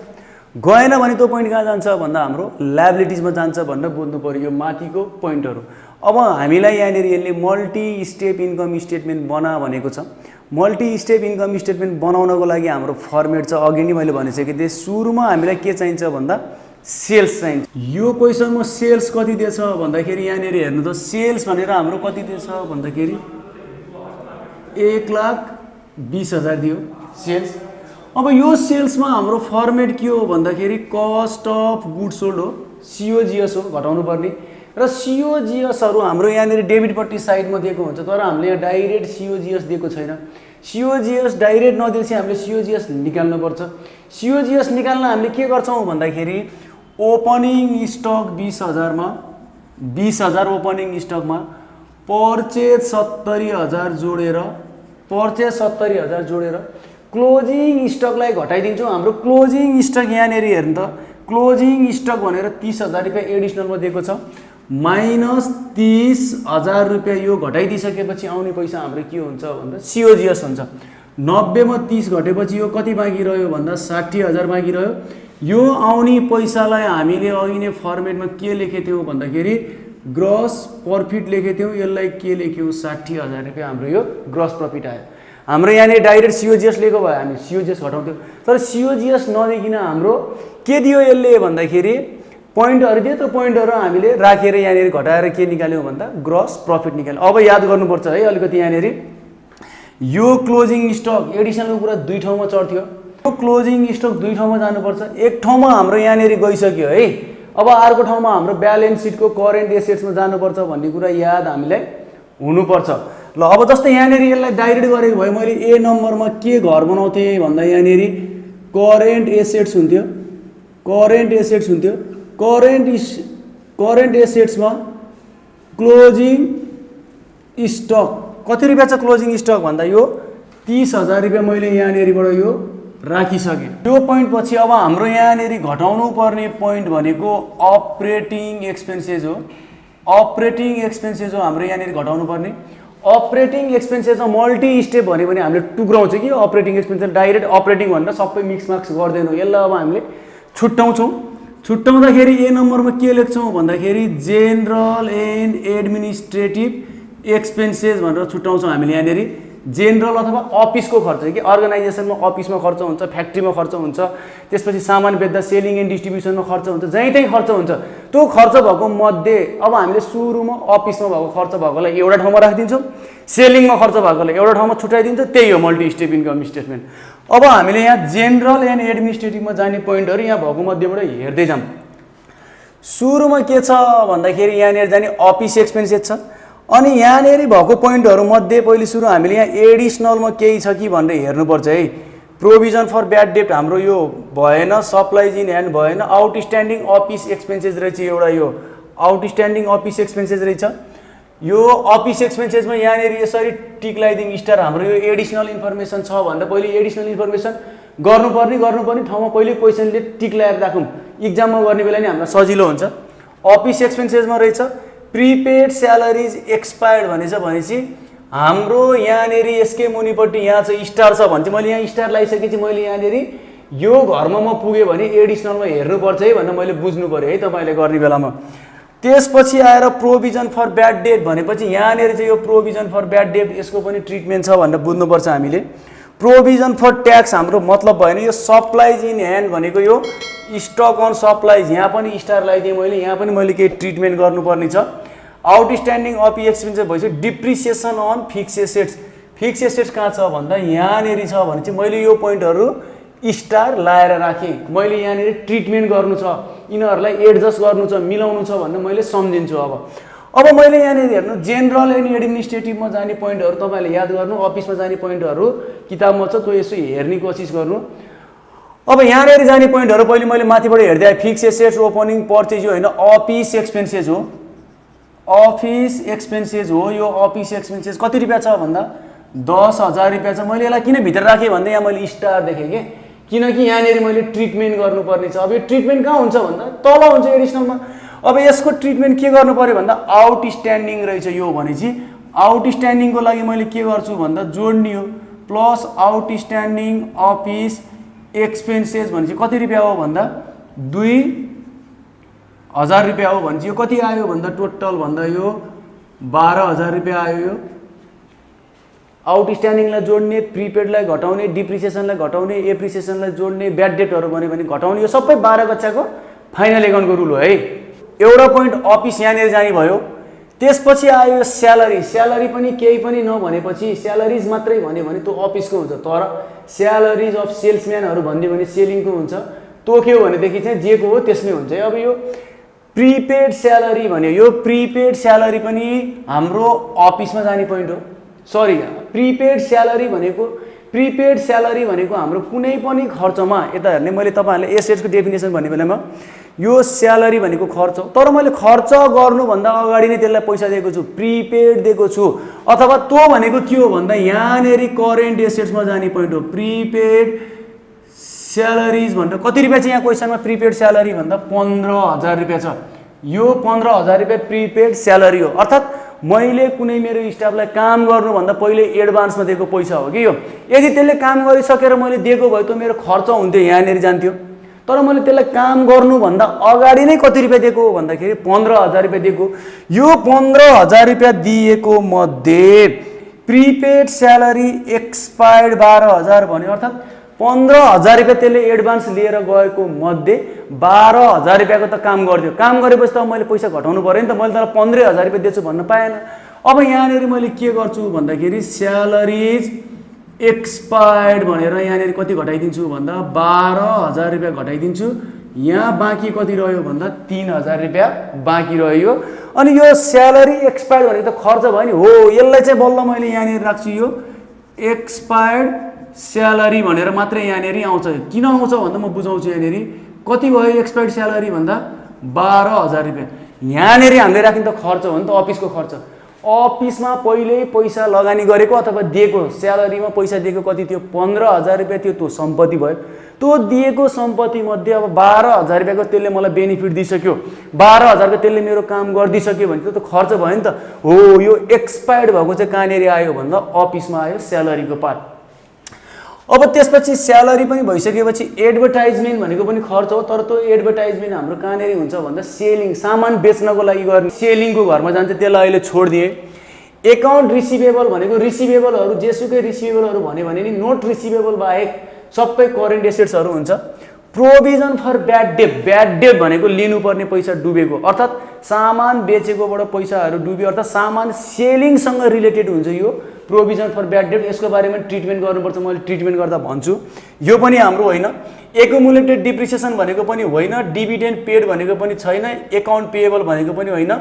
गएन भने त्यो पोइन्ट कहाँ जान्छ भन्दा हाम्रो लायबिलिटिजमा जान्छ भनेर बुझ्नु पर्यो यो माथिको पोइन्टहरू। अब हामीलाई यहाँनिर यसले मल्टी स्टेप इन्कम स्टेटमेन्ट बना भनेको छ। मल्टी स्टेप इन्कम स्टेटमेन्ट बनाउनको लागि हाम्रो फर्मेट छ, अघि नै मैले भनिसकेको थिएँ। सुरुमा हामीलाई के चाहिन्छ भन्दा सेल्स चाहिन्छ। यो क्वेसनमा सेल्स कति दिएछ भन्दाखेरि यहाँनिर हेर्नु त सेल्स भनेर हाम्रो कति दिएछ भन्दाखेरि 1,20,000 दियो सेल्स। अब यो सेल्समा हाम्रो फर्मेट के हो भन्दाखेरि कस्ट अफ गुड्स सोल्ड हो, सिओजिएस हो घटाउनु पर्ने। र सिओजिएसहरू हाम्रो यहाँनिर डेबिटपट्टि साइडमा दिएको हुन्छ, तर हामीले यहाँ डाइरेक्ट सिओजिएस दिएको छैन। सिओजिएस डाइरेक्ट नदिएपछि हामीले सिओजिएस निकाल्नुपर्छ। सिओजिएस निकाल्न हामीले के गर्छौँ भन्दाखेरि ओपनिङ स्टक 20,000मा 20,000 ओपनिङ स्टकमा पर्चेज 70,000 जोडेर क्लोजिङ स्टकलाई घटाइदिन्छौँ। हाम्रो क्लोजिङ स्टक यहाँनिर हेर्नु त क्लोजिङ स्टक भनेर 30,000 रुपियाँ एडिसनलमा दिएको छ, माइनस 30,000 रुपियाँ यो घटाइदिइसकेपछि आउने पैसा हाम्रो के हुन्छ भन्दा सिओजिएस हुन्छ। 90मा 30 घटेपछि यो कति बाँकी रह्यो भन्दा 60,000 बाँकी रह्यो। यो आउने पैसालाई हामीले अघि नै फर्मेटमा के लेखेको थियौँ भन्दाखेरि ग्रस प्रफिट लेखेको थियौँ। यसलाई के लेख्यौँ 60,000 रुपियाँ हाम्रो यो ग्रस प्रफिट आयो। हाम्रो यहाँनिर डाइरेक्ट सिओजिएस लिएको भए हामी सिओजिएस घटाउँथ्यौँ, तर सिओजिएस नदिकन हाम्रो के दियो यसले भन्दाखेरि पोइन्टहरू दियो। त्यो पोइन्टहरू हामीले राखेर यहाँनिर घटाएर के निकाल्यौँ भन्दा ग्रस प्रफिट निकाल्यौँ। अब याद गर्नुपर्छ है अलिकति यहाँनिर यो क्लोजिङ स्टक एडिसनलको कुरा दुई ठाउँमा चढ्थ्यो। यो क्लोजिङ स्टक दुई ठाउँमा जानुपर्छ। एक ठाउँमा हाम्रो यहाँनिर गइसक्यो है, अब अर्को ठाउँमा हाम्रो ब्यालेन्स सिटको करेन्ट एसेट्समा जानुपर्छ भन्ने कुरा याद हामीलाई हुनुपर्छ। ल अब जस्तै यहाँनिर यसलाई डाइरेक्ट गरेको भए मैले ए नम्बरमा के घर बनाउँथेँ भन्दा यहाँनिर करेन्ट एसेट्स हुन्थ्यो। करेन्ट एसेट्समा क्लोजिङ स्टक कति रुपियाँ छ क्लोजिङ स्टक भन्दा यो 30,000 रुपियाँ मैले यहाँनिरबाट यो राखिसकेँ। यो पोइन्ट पछि अब हाम्रो यहाँनिर घटाउनु पर्ने पोइन्ट भनेको अपरेटिङ एक्सपेन्सेस हो। हाम्रो यहाँनिर घटाउनु पर्ने अपरेटिङ एक्सपेन्सेसमा मल्टी स्टेप भन्यो भने हामीले टुक्राउँछ कि अपरेटिङ एक्सपेन्सेस डाइरेक्ट अपरेटिङ भनेर सबै मिक्समाक्स गर्दैनौँ। यसलाई अब हामीले छुट्याउँदाखेरि ए नम्बरमा के लेख्छौँ भन्दाखेरि जेनरल एन्ड एडमिनिस्ट्रेटिभ एक्सपेन्सेस भनेर छुट्याउँछौँ हामीले। यहाँनिर जेनरल अथवा अफिसको खर्च कि अर्गनाइजेसनमा अफिसमा खर्च हुन्छ, फ्याक्ट्रीमा खर्च हुन्छ, त्यसपछि सामान बेच्दा सेलिङ एन्ड डिस्ट्रिब्युसनमा खर्च हुन्छ, जहीँ त्यहीँ खर्च हुन्छ। त्यो खर्च भएको मध्ये अब हामीले सुरुमा अफिसमा भएको खर्च भएकोलाई एउटा ठाउँमा राखिदिन्छौँ, सेलिङमा खर्च भएकोलाई एउटा ठाउँमा छुट्याइदिन्छ। त्यही हो मल्टी स्टेप इन्कम स्टेटमेन्ट। अब हामीले यहाँ जेनरल एन्ड एडमिनिस्ट्रेटिभमा जाने पोइन्टहरू यहाँ भएको मध्येबाट हेर्दै जाऊँ। सुरुमा के छ भन्दाखेरि यहाँनिर जाने अफिस एक्सपेन्सेस छ। अनि यहाँनिर भएको पोइन्टहरू मध्ये पहिले सुरु हामीले यहाँ एडिसनलमा केही छ कि भनेर हेर्नुपर्छ है। प्रोभिजन फर ब्याड डेट हाम्रो यो भएन, सप्लाइज इन ह्यान्ड भएन, आउटस्ट्यान्डिङ अफिस एक्सपेन्सेस रहेछ एउटा, यो आउटस्ट्यान्डिङ अफिस एक्सपेन्सेस रहेछ। यो अफिस एक्सपेन्सेसमा यहाँनिर यसरी टिक लगाइदिउँ स्टार। हाम्रो यो एडिसनल इन्फर्मेसन छ भनेर पहिले एडिसनल इन्फर्मेसन गर्नुपर्ने ठाउँमा पहिले क्वेसनले टिक लगाएर राखौँ, इक्जाममा गर्ने बेला नि हामीलाई सजिलो हुन्छ। अफिस एक्सपेन्सेसमा रहेछ प्रिपेड स्यालेरिज एक्सपायर्ड भनेपछि हाम्रो यहाँनेरि यसकै मुनिपट्टि यहाँ चाहिँ स्टार छ भने चाहिँ मैले यहाँ स्टार लगाइसकेपछि मैले यहाँनेरि यो घरमा म पुगेँ भने एडिसनलमा हेर्नुपर्छ है भनेर मैले बुझ्नु पर्यो है तपाईँले गर्ने बेलामा। त्यसपछि आएर प्रोभिजन फर ब्याड डेट भनेपछि यहाँनेरि चाहिँ यो प्रोभिजन फर ब्याड डेट यसको पनि ट्रिटमेन्ट छ भनेर बुझ्नुपर्छ हामीले। प्रोभिजन फर ट्याक्स हाम्रो मतलब भएन, यो सप्लाइज इन ह्यान्ड भनेको यो स्टक अन सप्लाइज, यहाँ पनि स्टार लगाइदिएँ मैले, यहाँ पनि मैले केही ट्रिटमेन्ट गर्नुपर्ने छ। आउटस्ट्यान्डिङ अपी एक्सपेन्सेस भइसक्यो। Depreciation on fix assets, fix assets कहाँ छ भन्दा यहाँनेरि छ भने चाहिँ मैले यो पोइन्टहरू स्टार लाएर राखेँ। मैले यहाँनेरि ट्रिटमेन्ट गर्नु छ, यिनीहरूलाई एडजस्ट गर्नु छ, मिलाउनु छ भनेर मैले सम्झिन्छु। अब मैले यहाँनेरि हेर्नु जेनरल एन्ड एडमिनिस्ट्रेटिभमा जाने पोइन्टहरू तपाईँले याद गर्नु, अफिसमा जाने पोइन्टहरू किताबमा छ त्यो यसो हेर्ने कोसिस गर्नु। अब यहाँनेरि जाने पोइन्टहरू पहिले मैले माथिबाट हेर्दै आएँ। फिक्स एसेट्स, ओपनिङ पर्चेज यो होइन, अफिस एक्सपेन्सेस हो, अफिस एक्सपेन्सेस हो। यो अफिस एक्सपेन्सेस कति रुपियाँ छ भन्दा 10,000 रुपियाँ छ। मैले यसलाई किन भित्र राखेँ भन्दा यहाँ मैले स्टार देखेँ कि किनकि यहाँनेरि मैले ट्रिटमेन्ट गर्नुपर्ने छ। अब यो ट्रिटमेन्ट कहाँ हुन्छ भन्दा तल हुन्छ एडिसनलमा। अब यसको ट्रिटमेन्ट के गर्नु पर्यो भन्दा आउटस्ट्यान्डिङ रहेछ यो भनेपछि आउटस्ट्यान्डिङको लागि मैले के गर्छु भन्दा जोड्ने हो प्लस आउटस्ट्यान्डिङ अफिस एक्सपेन्सेस भनेपछि कति रुपियाँ हो भन्दा 2,000 रुपियाँ हो भनेपछि यो कति आयो भन्दा टोटल भन्दा यो 12,000 रुपियाँ आयो। यो आउटस्ट्यान्डिङलाई जोड्ने, प्रिपेडलाई घटाउने, डिप्रिसिएसनलाई घटाउने, एप्रिसिएसनलाई जोड्ने, ब्याड डेटहरू भन्यो भने घटाउने, यो सबै 12 कक्षाको फाइनल एकाउन्टको रुल हो है। एउटा पोइन्ट अफिस यहाँनिर जाने भयो। त्यसपछि आयो स्यालेरी। स्यालेरी पनि केही पनि नभनेपछि स्यालेरिज मात्रै भन्यो भने त्यो अफिसको हुन्छ, तर स्यालेरिज अफ सेल्सम्यानहरू भनिदियो भने सेलिङको हुन्छ, तोक्यो भनेदेखि चाहिँ जेको हो त्यसमै हुन्छ। अब यो प्रिपेड स्यालेरी भन्यो, यो प्रिपेड स्यालेरी पनि हाम्रो अफिसमा जाने पोइन्ट हो। सरी, प्रिपेड स्यालेरी भनेको हाम्रो कुनै पनि खर्चमा, यता हेर्ने मैले तपाईँहरूले एसेट्सको डेफिनेसन भन्ने बेलामा यो स्यालेरी भनेको खर्च हो, तर मैले खर्च गर्नुभन्दा अगाडि नै त्यसलाई पैसा दिएको छु, प्रिपेड दिएको छु। अथवा त्यो भनेको के हो भन्दा यहाँनेरि करेन्ट एसेट्समा जाने पोइन्ट हो। प्रिपेड स्यालेरिज भनेर कति रुपियाँ चाहिँ यहाँ क्वेसनमा प्रिपेड स्यालेरी भन्दा 15,000 रुपियाँ छ। यो 15,000 रुपियाँ प्रिपेड स्यालेरी हो, अर्थात् मैले कुनै मेरो स्टाफलाई काम गर्नुभन्दा पहिले एडभान्समा दिएको पैसा हो कि यो। यदि त्यसले काम गरिसकेर मैले दिएको भए त मेरो खर्च हुन्थ्यो, यहाँनिर जान्थ्यो, तर मैले त्यसलाई काम गर्नुभन्दा अगाडि नै कति रुपियाँ दिएको हो भन्दाखेरि 15,000 रुपियाँ दिएको। यो 15,000 रुपियाँ दिएको मध्ये प्रिपेड स्यालेरी एक्सपायर्ड 12,000 भन्यो, अर्थात् 15,000 रुपियाँ त्यसले एडभान्स लिएर गएको मध्ये 12,000 रुपियाँको त काम गरिदियो। काम गरेपछि त मैले पैसा घटाउनु पऱ्यो नि त, मैले त 15,000 रुपियाँ दिन्छु भन्न पाएन। अब यहाँनिर मैले के गर्छु भन्दाखेरि स्यालेरिज एक्सपायर्ड भनेर यहाँनिर कति घटाइदिन्छु भन्दा 12,000 रुपियाँ घटाइदिन्छु। यहाँ बाँकी कति रह्यो भन्दा 3,000 रुपियाँ बाँकी रह्यो। अनि यो स्यालेरी एक्सपायर्ड भनेको त खर्च भयो नि हो, यसलाई चाहिँ बल्ल मैले यहाँनिर राख्छु। यो एक्सपायर्ड स्यालेरी भनेर मात्रै यहाँनिर आउँछ। किन आउँछ भन्दा म बुझाउँछु। यहाँनिर कति भयो एक्सपायर्ड स्यालेरी भन्दा 12,000 रुपियाँ। यहाँनिर हामीले राख्ने त खर्च हो नि त, अफिसको खर्च। अफिसमा पहिल्यै पैसा लगानी गरेको अथवा दिएको, स्यालेरीमा पैसा दिएको कति थियो 15,000 रुपियाँ थियो, त्यो सम्पत्ति भयो। त्यो दिएको सम्पत्ति मध्ये अब 12,000 रुपियाँको त्यसले मलाई बेनिफिट दिइसक्यो, 12,000 को त्यसले मेरो काम गरिदिइसक्यो भने त खर्च भयो नि त हो। यो एक्सपायर्ड भएको चाहिँ कहाँनिर आयो भन्दा अफिसमा आयो, स्यालेरीको पार्ट। अब त्यसपछि स्यालेरी पनि भइसकेपछि एडभर्टाइजमेन्ट भनेको पनि खर्च हो, तर त्यो एडभर्टाइजमेन्ट हाम्रो कहाँनिर हुन्छ भन्दा सेलिङ, सामान बेच्नको लागि गर्ने सेलिङको घरमा जान्छ, त्यसलाई अहिले छोडिदिएँ। एकाउन्ट रिसिभेबल भनेको रिसिभेबलहरू जेसुकै रिसिभेबलहरू भन्यो भने नि नोट रिसिभेबल बाहेक सबै करेन्ट एसेट्सहरू हुन्छ। Provision for bad debt, bad debt भनेको लिनुपर्ने पैसा डुबेको, अर्थात् सामान बेचेकोबाट पैसाहरू डुब्यो, अर्थात् सामान सेलिङसँग रिलेटेड हुन्छ यो प्रोभिजन फर ब्याड डेट। यसको बारेमा ट्रिटमेन्ट गर्नुपर्छ, मैले ट्रिटमेन्ट गर्दा भन्छु। यो पनि हाम्रो होइन। एकुमुलेटेड डिप्रिसिएसन भनेको पनि होइन, डिभिडेन्ड पेड भनेको पनि छैन, एकाउन्ट पेएबल भनेको पनि होइन।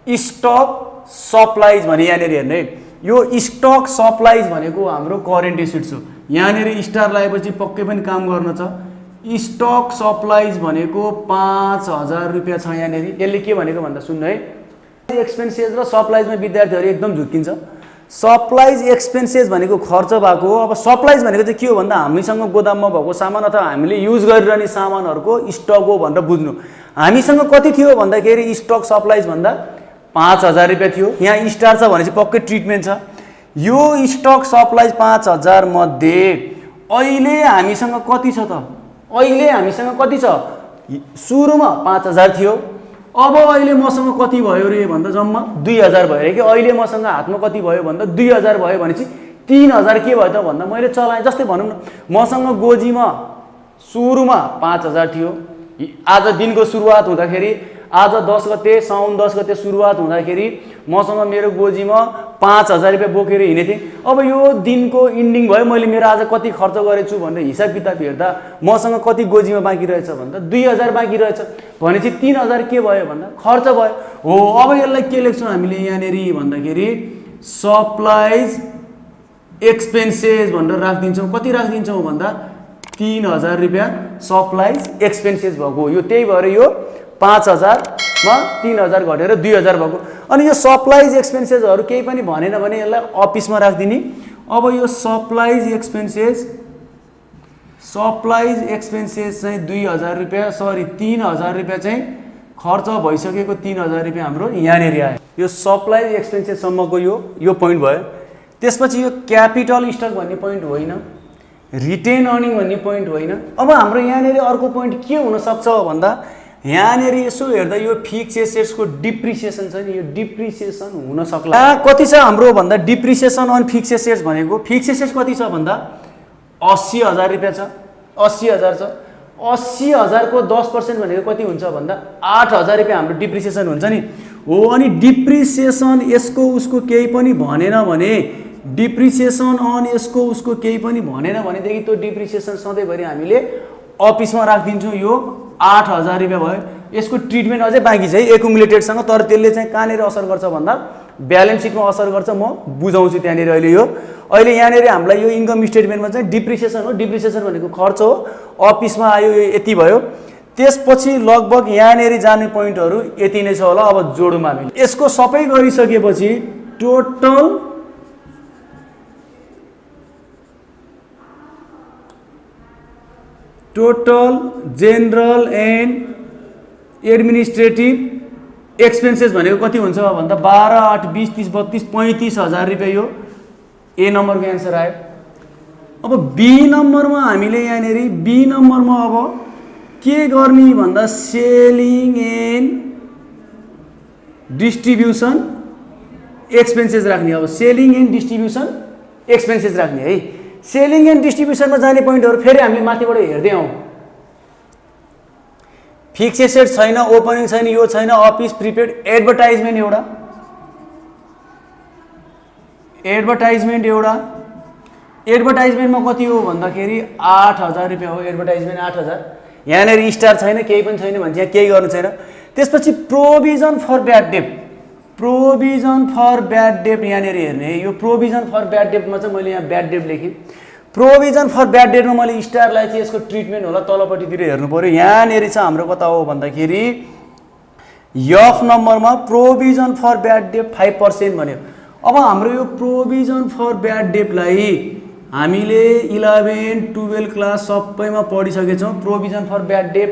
स्टक सप्लाइज भने यहाँनिर हेर्ने, यो स्टक सप्लाइज भनेको हाम्रो करेन्ट एसेट्स हो। यहाँनिर स्टार लगाएपछि पक्कै पनि काम गर्न छ। स्टक सप्लाइज भनेको 5,000 रुपियाँ छ यहाँनिर। यसले के भनेको भन्दा सुन्नु है, एक्सपेन्सेस र सप्लाइजमा विद्यार्थीहरू एकदम झुक्किन्छ। सप्लाइज एक्सपेन्सेस भनेको खर्च भएको हो। अब सप्लाइज भनेको चाहिँ के हो भन्दा हामीसँग गोदाममा भएको सामान अथवा हामीले युज गरिरहने सामानहरूको स्टक हो भनेर बुझ्नु। हामीसँग कति थियो भन्दाखेरि स्टक सप्लाइज भन्दा 5000 रुपियाँ थियो। यहाँ स्टार छ भनेपछि पक्कै ट्रिटमेन्ट छ। यो स्टक सप्लाइज 5000 मध्ये अहिले हामीसँग कति छ त? अहिले हामीसँग कति छ? सुरुमा 5000 थियो। अब अहिले मसँग कति भयो रे भन्दा जम्मा 2000 भयो रे कि अहिले मसँग हातमा कति भयो भन्दा 2000 भयो भनेपछि 3000 के भयो त भन्दा मैले चलाएँ। जस्तै भनौँ न मसँग गोजीमा सुरुमा 5000 थियो। आज दिनको सुरुवात हुँदाखेरि आज 10 गते साउन 10 गते सुरुवात हुँदाखेरि मसँग मेरो गोजीमा 5000 रुपियाँ बोकेर हिँडेको थिएँ। अब यो दिनको इन्डिङ भयो, मैले मेरो आज कति खर्च गरेछु भनेर हिसाब किताब हेर्दा मसँग कति गोजीमा बाँकी रहेछ भन्दा 2000 बाँकी रहेछ भनेपछि 3000 के भयो भन्दा खर्च भयो हो। अब यसलाई के लेख्छौँ हामीले यहाँनिर भन्दाखेरि सप्लाइज एक्सपेन्सेस भनेर राखिदिन्छौँ। कति राखिदिन्छौँ भन्दा 3000 रुपियाँ सप्लाइज एक्सपेन्सेस भएको हो। यो त्यही भएर यो 5000 मा 3000 घटेर 2000 भएको। अनि यो सप्लाइज एक्सपेन्सेसहरू केही पनि भनेन भने यसलाई अफिसमा राखिदिने। अब यो सप्लाइज एक्सपेन्सेस चाहिँ 2000 रुपियाँ, सरी 3000 रुपियाँ चाहिँ खर्च भइसकेको 3000 रुपियाँ हाम्रो यहाँनिर आयो। यो सप्लाइज एक्सपेन्सेससम्मको यो पोइन्ट भयो। त्यसपछि यो क्यापिटल स्टक भन्ने पोइन्ट होइन, रिटेन अर्निङ भन्ने पोइन्ट होइन। अब हाम्रो यहाँनिर अर्को पोइन्ट के हुनसक्छ भन्दा यहाँनिर यसो हेर्दा यो फिक्स एसेट्सको डिप्रिसिएसन छ नि, यो डिप्रिसिएसन हुन सक्ला। कति छ हाम्रो भन्दा डिप्रिसिएसन अन फिक्स एसेट्स भनेको फिक्स एसेट्स कति छ भन्दा 80000 रुपियाँ छ। 80000 छ। 80000 को 10% भनेको कति हुन्छ भन्दा 8000 रुपियाँ हाम्रो डिप्रिसिएसन हुन्छ नि हो। अनि डिप्रिसिएसन यसको उसको केही पनि भनेन भने, डिप्रिसिएसन अन यसको उसको केही पनि भनेन भनेदेखि त्यो डिप्रिसिएसन सधैँभरि हामीले अफिसमा राखिदिन्छौँ। यो 8000 रुपियाँ भयो। यसको ट्रिटमेन्ट अझै बाँकी छ है एकुमुलेटेडसँग, तर त्यसले चाहिँ कहाँनिर असर गर्छ भन्दा ब्यालेन्स सिटमा असर गर्छ। म बुझाउँछु त्यहाँनिर अहिले यहाँनिर हामीलाई यो इन्कम स्टेटमेन्टमा चाहिँ डिप्रिसिएसन हो। डिप्रिसिएसन भनेको खर्च हो। अफिसमा आयो यो यति भयो। त्यसपछि लगभग यहाँनिर जाने पोइन्टहरू यति नै छ होला। अब जोडौँ हामीले। यसको सबै गरिसकेपछि total general and administrative expenses भनेको कति हुन्छ भन्दा 12, 8, 20, 30, 32, 35000 रुपियाँ यो ए नम्बरको एन्सर आयो। अब बी नम्बरमा हामीले यहाँनिर बी नम्बरमा अब के गर्ने भन्दा सेलिङ एन्ड डिस्ट्रिब्युसन एक्सपेन्सेस राख्ने। अब सेलिङ एन्ड डिस्ट्रिब्युसन एक्सपेन्सेस राख्ने है। सेलिङ एन्ड डिस्ट्रिब्युसनमा जाने पोइन्टहरू फेरि हामीले माथिबाट हेर्दै आउँ। फिक्स एसेट छैन, ओपनिङ छैन, यो छैन, अफिस प्रिपेड, एडभर्टाइजमेन्ट एउटा, एडभर्टाइजमेन्टमा कति हो भन्दाखेरि 8000 रुपियाँ हो। एडभर्टाइजमेन्ट 8000। यहाँनिर स्टार छैन, केही पनि छैन भने यहाँ केही गर्नु छैन। त्यसपछि provision for bad debt, provision for bad debt यहाँनिर हेर्ने। यो प्रोभिजन फर ब्याड डेटमा चाहिँ मैले यहाँ ब्याड डेट लेखेँ। प्रोभिजन फर ब्याड डेटमा मैले स्टारलाई चाहिँ यसको ट्रिटमेन्ट होला तलपट्टितिर हेर्नु पऱ्यो। यहाँनिर चाहिँ हाम्रो कता हो भन्दाखेरि एफ नम्बरमा प्रोभिजन फर ब्याड डेट 5% भन्यो। अब हाम्रो यो प्रोभिजन फर ब्याड डेटलाई हामीले 11, 12 क्लास सबैमा पढिसकेछौँ। प्रोभिजन फर ब्याड डेट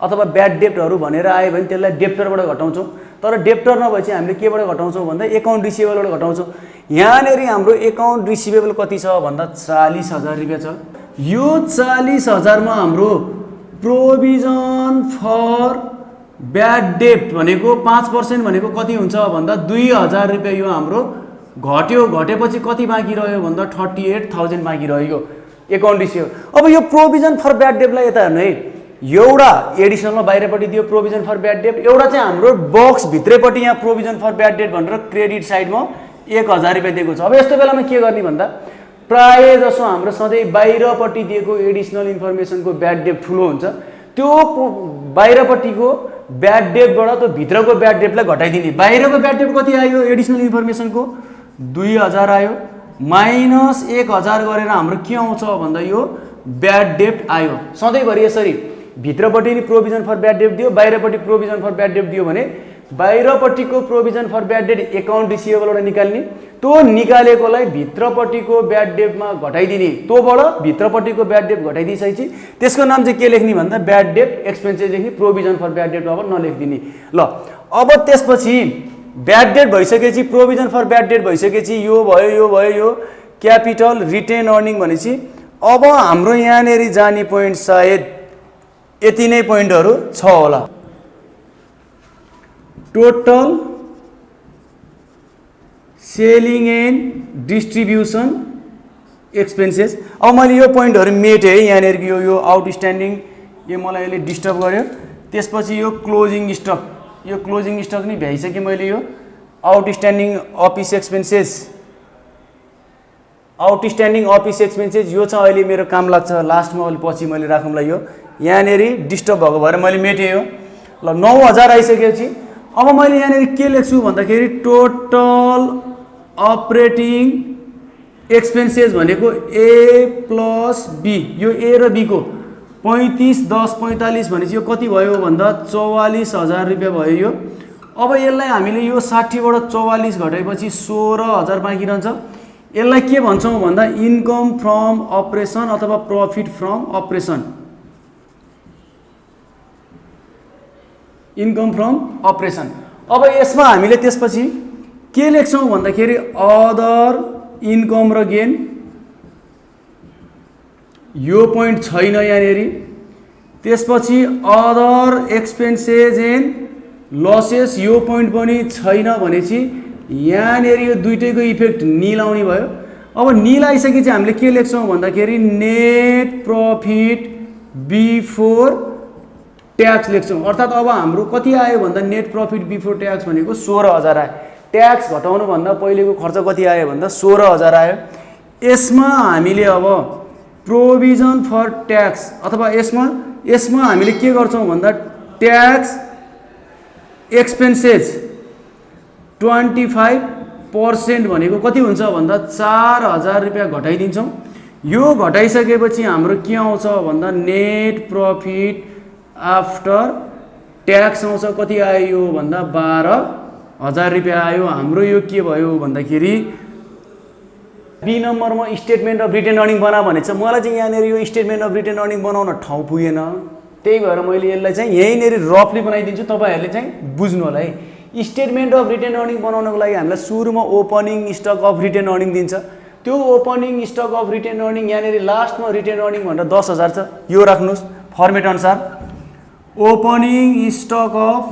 अथवा ब्याड डेटहरू भनेर आयो भने त्यसलाई डेप्टरबाट घटाउँछौँ। तर डेप्टर नभएपछि हामीले केबाट घटाउँछौँ भन्दा एकाउन्ट रिसिभेबलबाट घटाउँछौँ। यहाँनिर हाम्रो एकाउन्ट रिसिभेबल कति छ भन्दा 40000 रुपियाँ छ। यो 40000 मा हाम्रो प्रोभिजन फर ब्याड डेट भनेको 5% भनेको कति हुन्छ भन्दा 2000 रुपियाँ यो हाम्रो घट्यो। घटेपछि कति बाँकी रह्यो भन्दा 38000 बाँकी रह्यो एकाउन्ट रिसिभेबल। अब यो प्रोभिजन फर ब्याड डेटलाई यता हेर्नु है। एउटा एडिसनलमा बाहिरपट्टि दियो प्रोभिजन फर ब्याड डेट, एउटा चाहिँ हाम्रो बक्स भित्रैपट्टि यहाँ प्रोभिजन फर ब्याड डेट भनेर क्रेडिट साइडमा 1000 रुपियाँ दिएको छ। अब यस्तो बेलामा के गर्ने भन्दा प्राय जसो हाम्रो सधैँ बाहिरपट्टि दिएको एडिसनल इन्फर्मेसनको ब्याड डेट ठुलो हुन्छ। त्यो बाहिरपट्टिको ब्याड डेटबाट त्यो भित्रको ब्याड डेटलाई घटाइदिने। बाहिरको ब्याड डेट कति आयो एडिसनल इन्फर्मेसनको 2000 आयो, माइनस 1000 गरेर हाम्रो के आउँछ भन्दा यो ब्याड डेट आयो। सधैँभरि यसरी भित्रपट्टि नि प्रोभिजन फर ब्याड डेट दियो, बाहिरपट्टि प्रोभिजन फर ब्याड डेट दियो भने बाहिरपट्टिको provision for bad debt account रिसिभेबलबाट निकाल्ने, त्यो निकालेकोलाई भित्रपट्टिको ब्याड डेटमा घटाइदिने, त्योबाट भित्रपट्टिको ब्याड डेट घटाइदिइसकेपछि त्यसको नाम चाहिँ के लेख्ने भन्दा ब्याड डेट एक्सपेन्सेस लेख्ने, प्रोभिजन फर ब्याड डेट अब नलेखिदिने। ल अब त्यसपछि ब्याड डेट भइसकेपछि प्रोभिजन फर ब्याड डेट भइसकेपछि यो भयो यो क्यापिटल रिटेन अर्निङ भनेपछि अब हाम्रो यहाँनेरि जाने पोइन्ट सायद यति नै पोइन्टहरू छ होला। Total selling and distribution expenses. अब मैले यो पोइन्टहरू मेटेँ है, यहाँनेरि यो आउटस्ट्यान्डिङ यो मलाई यसले डिस्टर्ब गर्यो। त्यसपछि यो क्लोजिङ स्टक, यो क्लोजिङ स्टक नै भ्याइसकेँ मैले। यो outstanding office expenses, outstanding office expenses यो चाहिँ अहिले मेरो काम लाग्छ, लास्टमा अहिले पछि मैले राखौँला। यो यहाँनेरि डिस्टर्ब भएको भएर मैले मेटेँ यो। ल 9000 आइसकेपछि अब मैले यहाँनेरि के लेख्छु भन्दाखेरि टोटल अपरेटिङ एक्सपेन्सेस भनेको ए प्लस बी, यो ए र बी को 35 10 45 भनेपछि यो कति भयो भन्दा 44,000 रुपियाँ भयो यो। अब यसलाई हामीले यो 60 बाट 44 घटाएपछि 16,000 बाँकी रहन्छ। यसलाई के भन्छौँ भन्दा इन्कम फ्रम अपरेसन अथवा profit from operation, income from operation. अब यसमा हामीले त्यसपछि के लेख्छौँ भन्दाखेरि अदर इन्कम र गेन, यो पोइन्ट छैन यहाँनेरि। त्यसपछि अदर एक्सपेन्सेस एन्ड लसेस, यो पोइन्ट पनि छैन भनेपछि यहाँनेरि यो दुईटैको इफेक्ट निल आउने भयो। अब निल आइसकेपछि हामीले के लेख्छौँ भन्दाखेरि नेट प्रफिट बिफोर ट्याक्स लेख्छौँ। अर्थात् अब हाम्रो कति आयो भन्दा नेट प्रफिट बिफोर ट्याक्स भनेको 16,000 आयो। ट्याक्स घटाउनु भन्दा पहिलेको खर्च कति आयो भन्दा 16,000 आयो। यसमा हामीले अब प्रोभिजन फर ट्याक्स अथवा यसमा हामीले के गर्छौँ भन्दा ट्याक्स एक्सपेन्सेस 25% भनेको कति हुन्छ भन्दा 4,000 रुपियाँ घटाइदिन्छौँ। यो घटाइसकेपछि हाम्रो के आउँछ भन्दा नेट प्रफिट आफ्टर ट्याक्स आउँछ। कति आयो यो भन्दा 12,000 रुपियाँ आयो। हाम्रो यो के भयो भन्दाखेरि बी नम्बरमा स्टेटमेन्ट अफ रिटेन अर्निङ बना भनेको छ। मलाई चाहिँ यहाँनिर यो स्टेटमेन्ट अफ रिटेन अर्निङ बनाउन ठाउँ पुगेन, त्यही भएर मैले यसलाई चाहिँ यहीँनिर रफली बनाइदिन्छु, तपाईँहरूले चाहिँ बुझ्नु होला है। स्टेटमेन्ट अफ रिटेन अर्निङ बनाउनको लागि हामीलाई सुरुमा opening stock of retain earning दिन्छ। त्यो opening stock of retain earning यहाँनिर लास्टमा रिटेन अर्निङ भनेर 10,000 छ, यो राख्नुहोस् फर्मेट अनुसार। Opening stock of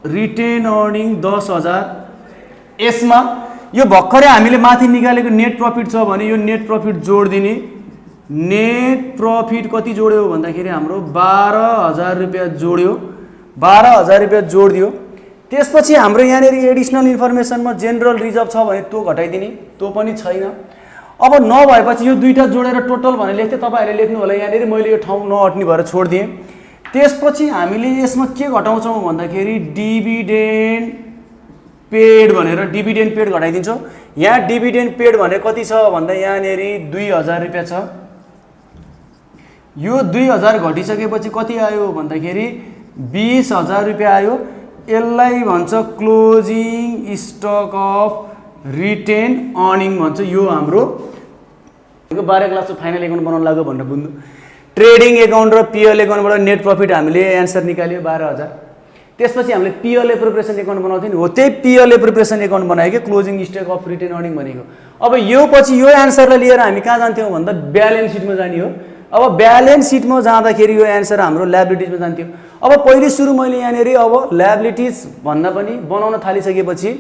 retain earning 10,000। यसमा यो भर्खरै हामीले माथि निकालेको नेट प्रफिट छ भने यो नेट प्रफिट जोड दिने। नेट प्रफिट कति जोड्यो भन्दाखेरि हाम्रो 12,000 रुपियाँ जोड्यो, 12,000 रुपियाँ जोड दियो। त्यसपछि हाम्रो यहाँनिर एडिसनल इन्फर्मेसनमा जेनरल रिजर्भ छ भने त्यो घटाइदिने, त्यो पनि छैन। अब नभएपछि यो दुईटा जोडेर टोटल भनेर लेख्थेँ, तपाईँहरूले लेख्नु होला यहाँनिर, मैले यो ठाउँ नअट्ने भएर छोडिदिएँ। त्यसपछि हामीले यसमा के घटाउँछौँ भन्दाखेरि डिभिडेन्ड पेड भनेर डिभिडेन्ड पेड घटाइदिन्छौँ। यहाँ डिभिडेन्ड पेड भनेर कति छ भन्दा यहाँनिर 2,000 रुपियाँ छ। यो 2,000 घटिसकेपछि कति आयो भन्दाखेरि 20,000 रुपियाँ आयो। यसलाई भन्छ closing stock of retain earning भन्छ। यो हाम्रो 12 क्लासको फाइनल एकाउन्ट बनाउन लाग्यो भनेर बुझ्नु। ट्रेडिङ एकाउन्ट र पिएल एकाउन्टबाट नेट प्रफिट हामीले एन्सर निकाल्यो 12,000। त्यसपछि हामीले पिएल प्रिपरेसन एकाउन्ट बनाउँथ्यौँ नि, हो त्यही पिएल प्रिपरेसन एकाउन्ट बनायो कि closing stock of retain earning भनेको। अब यो पछि यो एन्सरलाई लिएर हामी कहाँ जान्थ्यौँ भन्दा ब्यालेन्स सिटमा जाने हो। अब ब्यालेन्स सिटमा जाँदाखेरि यो एन्सर हाम्रो ल्याबिलिटिजमा जान्थ्यो। अब पहिले सुरु मैले यहाँनिर अब ल्याबिलिटिज भन्दा पनि बनाउन थालिसकेपछि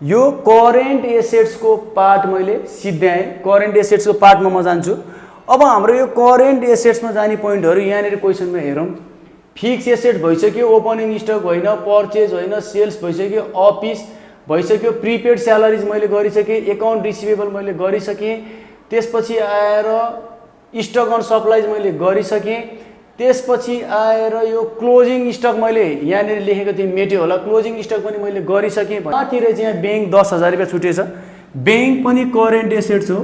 यो करेन्ट एसेट्सको पार्ट मैले सिद्ध्याएँ। करेन्ट एसेट्सको पार्टमा म जान्छु। अब हाम्रो यो करेन्ट एसेट्समा जाने पोइन्टहरू यहाँनिर क्वेसनमा हेरौँ। फिक्स एसेट भइसक्यो, ओपनिङ स्टक होइन, पर्चेज होइन, सेल्स भइसक्यो, अफिस भइसक्यो, प्रिपेड स्यालेरिज मैले गरिसकेँ, एकाउन्ट रिसिभेबल मैले गरिसकेँ। त्यसपछि आएर स्टक अन सप्लाइज मैले गरिसकेँ। त्यसपछि आएर यो क्लोजिङ स्टक मैले यहाँनिर लेखेको थिएँ, मेट्यो होला, क्लोजिङ स्टक पनि मैले गरिसकेँ। माथिर चाहिँ यहाँ ब्याङ्क 10,000 रुपियाँ छुटेछ। ब्याङ्क पनि करेन्ट एसेट्स हो।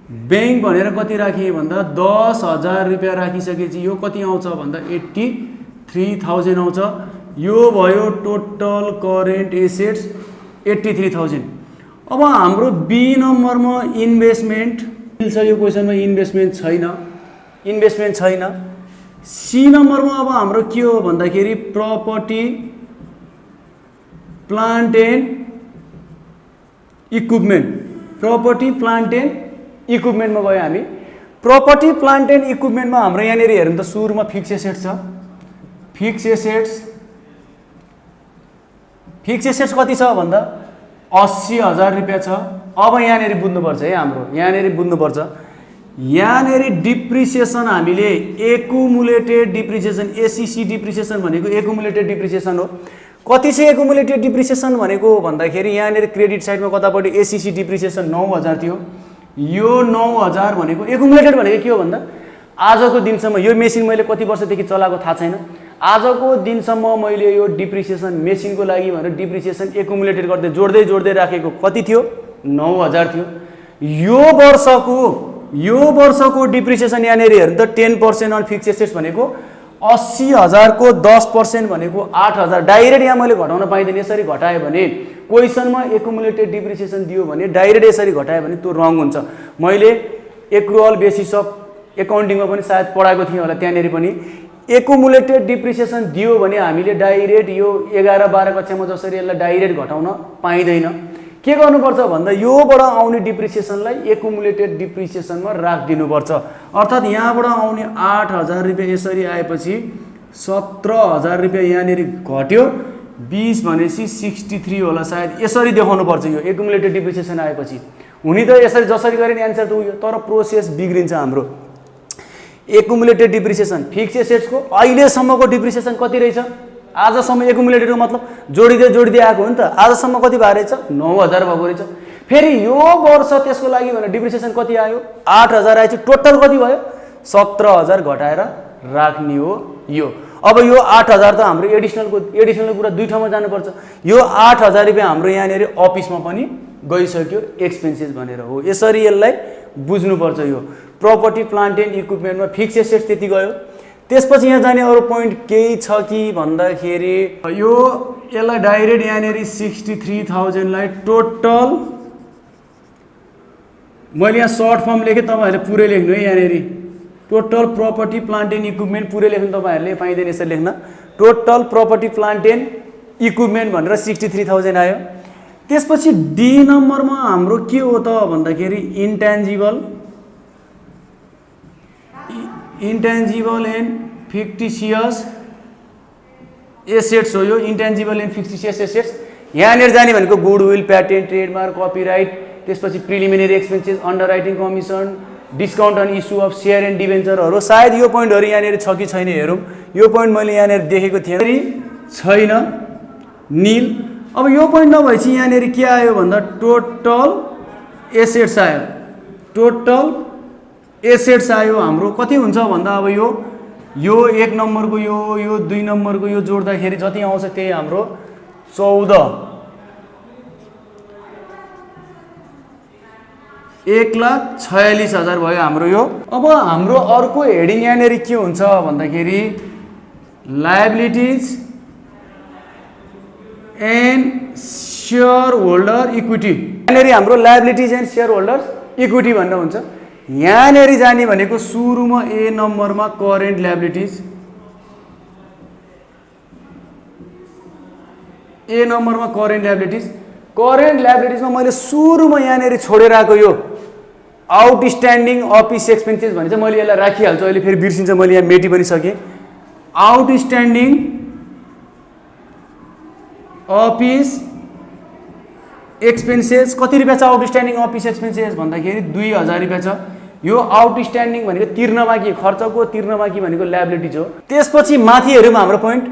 ब्याङ्क भनेर कति राखेँ भन्दा 10,000 रुपियाँ राखिसकेपछि यो कति आउँछ भन्दा 83,000 आउँछ। यो भयो टोटल करेन्ट एसेट्स 83,000। अब हाम्रो बी नम्बरमा इन्भेस्टमेन्ट छ, यो क्वेसनमा इन्भेस्टमेन्ट छैन। सी नम्बरमा अब हाम्रो के हो भन्दाखेरि property plant and equipment property plant and इक्विपमेन्टमा गयो हामी। प्रपर्टी प्लान्ट एन्ड इक्विपमेन्टमा हाम्रो यहाँनिर हेरौँ त सुरुमा फिक्स एसेट्स छ। फिक्स एसेट्स कति छ भन्दा 80,000 रुपियाँ छ। अब यहाँनिर बुझ्नुपर्छ है हाम्रो, यहाँनिर बुझ्नुपर्छ, यहाँनिर डिप्रिसिएसन हामीले एकुमुलेटेड डिप्रिसिएसन एसिसी डिप्रिसिएसन भनेको एकुमुलेटेड डिप्रिसिएसन हो। कति छ एकुमुलेटेड डिप्रिसिएसन भनेको भन्दाखेरि यहाँनिर क्रेडिट साइडमा कतापट्टि एसिसी डिप्रिसिएसन 9,000 थियो। यो 9,000 भनेको एकुमुलेटेड भनेको के हो भन्दा आजको दिनसम्म यो मेसिन मैले कति वर्षदेखि चलाएको थाहा छैन, आजको दिनसम्म मैले यो डिप्रिसिएसन मेसिनको लागि भनेर डिप्रिसिएसन एकुमुलेटेड गर्दै जोड्दै राखेको कति थियो 9,000 थियो। यो वर्षको डिप्रिसिएसन यहाँनिर हेर्नु त 10% अन फिक्स एसेट्स भनेको 80,000 को 10% भनेको 8,000। डाइरेक्ट यहाँ मैले घटाउन पाइँदैन, यसरी घटाएँ भने क्वेसनमा एकुमुलेटेड डिप्रिसिएसन दियो भने डाइरेक्ट यसरी घटाएँ भने त्यो रङ हुन्छ। मैले एक्रुअल बेसिस अफ एकाउन्टिङमा पनि सायद पढाएको थिएँ होला, त्यहाँनिर पनि एकुमुलेटेड डिप्रिसिएसन दियो भने हामीले डाइरेक्ट यो 11-12 कक्षामा जसरी यसलाई डाइरेक्ट घटाउन पाइँदैन। के गर्नुपर्छ भन्दा योबाट आउने डिप्रिसिएसनलाई एकुमुलेटेड डिप्रिसिएसनमा राखिदिनुपर्छ। अर्थात् यहाँबाट आउने 8,000 रुपियाँ यसरी आएपछि 17,000 रुपियाँ यहाँनिर घट्यो, 20 भनेपछि 63 होला सायद, यसरी देखाउनु पर्छ। यो एकुमुलेटेड डिप्रिसिएसन आएपछि हुने त यसरी जसरी गरे नि एन्सर त उयो, तर प्रोसेस बिग्रिन्छ हाम्रो। एकुमुलेटेड डिप्रिसिएसन फिक्स एसेट्सको अहिलेसम्मको डिप्रिसिएसन कति रहेछ, आजसम्म एकुमुलेटेडको मतलब जोडिँदै आएको हो नि त, आजसम्म कति भएको रहेछ 9,000 भएको रहेछ। फेरि यो वर्ष त्यसको लागि भनेर डिप्रिसिएसन कति आयो 8,000 आएछ, टोटल कति भयो 17,000 घटाएर राख्ने हो यो। अब यो 8,000 त हाम्रो एडिसनल कुरा दुई ठाउँमा जानुपर्छ। यो 8,000 रुपियाँ हाम्रो यहाँनिर अफिसमा पनि गइसक्यो एक्सपेन्सेस भनेर हो, यसरी यसलाई बुझ्नुपर्छ। यो प्रपर्टी प्लान्ट एन्ड इक्विपमेन्टमा फिक्स एसेट्स त्यति गयो। त्यसपछि यहाँ जाने अरू पोइन्ट केही छ कि भन्दाखेरि यो यसलाई डाइरेक्ट यहाँनिर 63,000 लाई टोटल मैले यहाँ सर्ट फर्म लेखेँ, तपाईँहरूले पुरै लेख्नु है। यहाँनिर total property plant and equipment पुरै लेख्नु, तपाईँहरूले पाइँदैन यसरी लेख्न। Total property plant and equipment भनेर 63,000 आयो। त्यसपछि डी नम्बरमा हाम्रो के हो त भन्दाखेरि इन्टेन्जिबल एन्ड फिक्टिसियस एसेट्स हो। यो इन्टेन्जिबल एन्ड फिक्टिसियस एसेट्स यहाँनिर जाने भनेको गुडविल, प्याटेन्ट, ट्रेडमार्क, कपिराइट, त्यसपछि preliminary expenses, underwriting commission, discount on issue of share and डिभेन्चरहरू। सायद यो पोइन्टहरू यहाँनिर छ कि छैन हेरौँ। यो पोइन्ट मैले यहाँनिर देखेको थिएँ, छैन, नील। अब यो पोइन्ट नभएपछि यहाँनिर के आयो भन्दा टोटल एसेट्स आयो। टोटल एसेट्स आयो हाम्रो कति हुन्छ भन्दा अब यो 1 नम्बरको यो 2 नम्बरको यो जोड्दाखेरि जति आउँछ त्यही हाम्रो 1,46,000 भयो हाम्रो यो। अब हाम्रो अर्को हेडिङ यहाँनिर के हुन्छ भन्दाखेरि liabilities and share holder equity. यहाँनिर हाम्रो liabilities and share holder equity भनेर हुन्छ। यहाँनिर जाने भनेको सुरुमा ए नम्बरमा करेन्ट लायबिलिटिज, ए नम्बरमा करेन्ट लायबिलिटिजमा मैले सुरुमा यहाँनिर छोडेर आएको यो आउटस्ट्यान्डिङ अफिस एक्सपेन्सेस भने चाहिँ मैले यसलाई राखिहाल्छु, अहिले फेरि बिर्सिन्छ, मैले यहाँ मेटी पनि सकेँ। आउटस्ट्यान्डिङ अफिस एक्सपेन्सेस कति रुपियाँ छ आउटस्ट्यान्डिङ अफिस एक्सपेन्सेस भन्दाखेरि 2,000 रुपियाँ छ। यो आउटस्ट्यान्डिङ भनेको तिर्न बाँकी, खर्चको तिर्न बाँकी भनेको लायबिलिटिज हो। त्यसपछि माथि हेरौँ हाम्रो point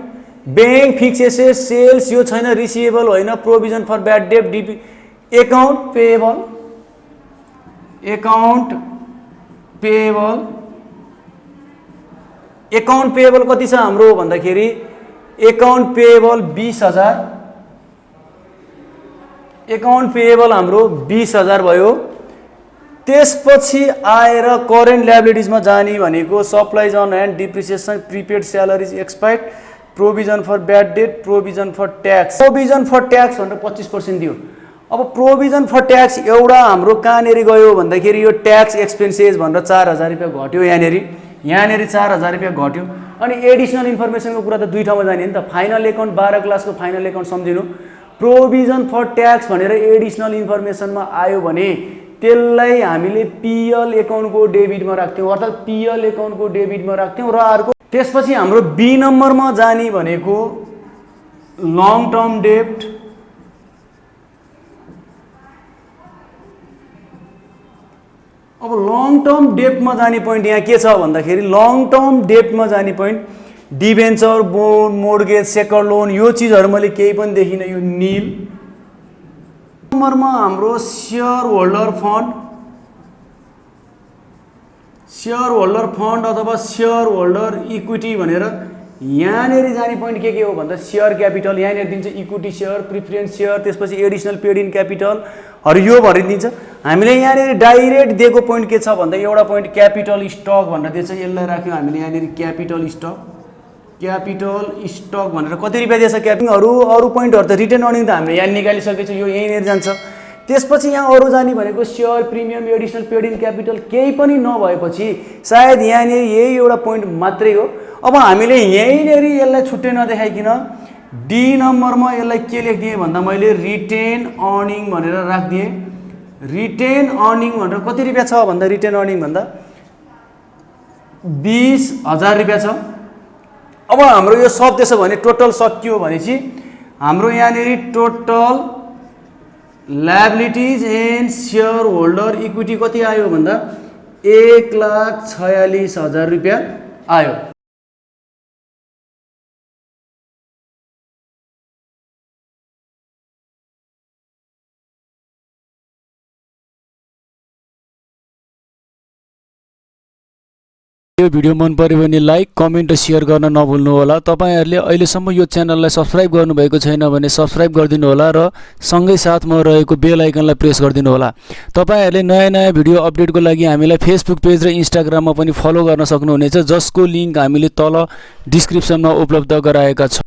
bank fix assets sales, यो छैन, रिसिभेबल होइन, provision for bad debt, DP, account payable कति छ हाम्रो भन्दाखेरि एकाउन्ट पेएबल 20,000, एकाउन्ट पेएबल हाम्रो 20,000 भयो। त्यसपछि आएर करेन्ट लायबिलिटिजमा जाने भनेको supplies on hand, depreciation, prepaid salaries expired, provision for bad debt, provision for tax. Provision for tax भनेर 25% दियो। अब प्रोभिजन फर ट्याक्स एउटा हाम्रो कहाँनिर गयो भन्दाखेरि यो ट्याक्स एक्सपेन्सेस भनेर 4,000 रुपियाँ घट्यो। यहाँनिर 4,000 रुपियाँ घट्यो। अनि एडिसनल इन्फर्मेसनको कुरा त दुई ठाउँमा जाने नि त। फाइनल एकाउन्ट 12 क्लासको फाइनल एकाउन्ट सम्झिनु, प्रोभिजन फर ट्याक्स भनेर एडिसनल इन्फर्मेसनमा आयो भने त्यसलाई हामीले पिएल एकाउन्टको डेबिटमा राख्थ्यौँ, अर्थात् पिएल एकाउन्टको डेबिटमा राख्थ्यौँ। र अर्को त्यसपछि हाम्रो बी नम्बरमा जाने भनेको लङ टर्म डेब्ट। अब लङ टर्म डेब्टमा जाने पोइन्ट यहाँ के छ भन्दाखेरि लङ टर्म डेब्टमा जाने point debenture, bond, mortgage, secured loan, यो चिजहरू मैले केही पनि देखिनँ, यो नील। नम्बरमा हाम्रो सेयर होल्डर फन्ड अथवा सेयर होल्डर इक्विटी भनेर यहाँनिर जाने पोइन्ट के हो भन्दा सेयर क्यापिटल यहाँनिर दिन्छ, इक्विटी सेयर, प्रिफरेन्स सेयर, त्यसपछि एडिसनल पेड इन क्यापिटलहरू यो भनेर दिन्छ। हामीले यहाँनिर डाइरेक्ट दिएको पोइन्ट के छ भन्दा एउटा पोइन्ट क्यापिटल स्टक भनेर दिएछ, यसलाई राख्यौँ हामीले यहाँनिर क्यापिटल स्टक भनेर कति रुपियाँ दिएछ क्यापिङहरू। अरू पोइन्टहरू त रिटर्न अर्निङ त हामीले यहाँ निकालिसकेछौँ, यो यहीँनिर जान्छ। त्यसपछि यहाँ अरू जाने भनेको share premium, additional paid in capital केही पनि नभएपछि सायद यहाँनिर यही एउटा पोइन्ट मात्रै हो। अब हामीले यहीँनिर यसलाई छुट्टै नदेखाइकन डी नम्बरमा यसलाई के लेखिदिएँ भन्दा मैले रिटेन अर्निङ भनेर राखिदिएँ। रिटेन अर्निङ भनेर कति रुपियाँ छ भन्दा रिटेन अर्निङ भन्दा 20,000 रुपियाँ छ। अब हाम्रो यो सक्दैछ भने टोटल सकियो भनेपछि हाम्रो यहाँनिर total liabilities and share holder equity कति आयो भन्दा 1,46,000 रुपियाँ आयो। यो भिडियो मन पर्यो भने लाइक, कमेन्ट र सेयर गर्न नभुल्नु होला। तपाईहरुले अहिलेसम्म यो च्यानललाई सब्स्क्राइब गर्नुभएको छैन भने सब्स्क्राइब गरिदिनु होला र सँगै साथमा रहेको बेल आइकनलाई प्रेस गरिदिनु होला। तपाईहरुले नयाँ भिडियो अपडेटको लागि हामीलाई फेसबुक पेज र इन्स्टाग्राममा पनि फलो गर्न सक्नुहुनेछ, जसको लिंक हामीले तल डिस्क्रिप्सनमा उपलब्ध गराएका छौं।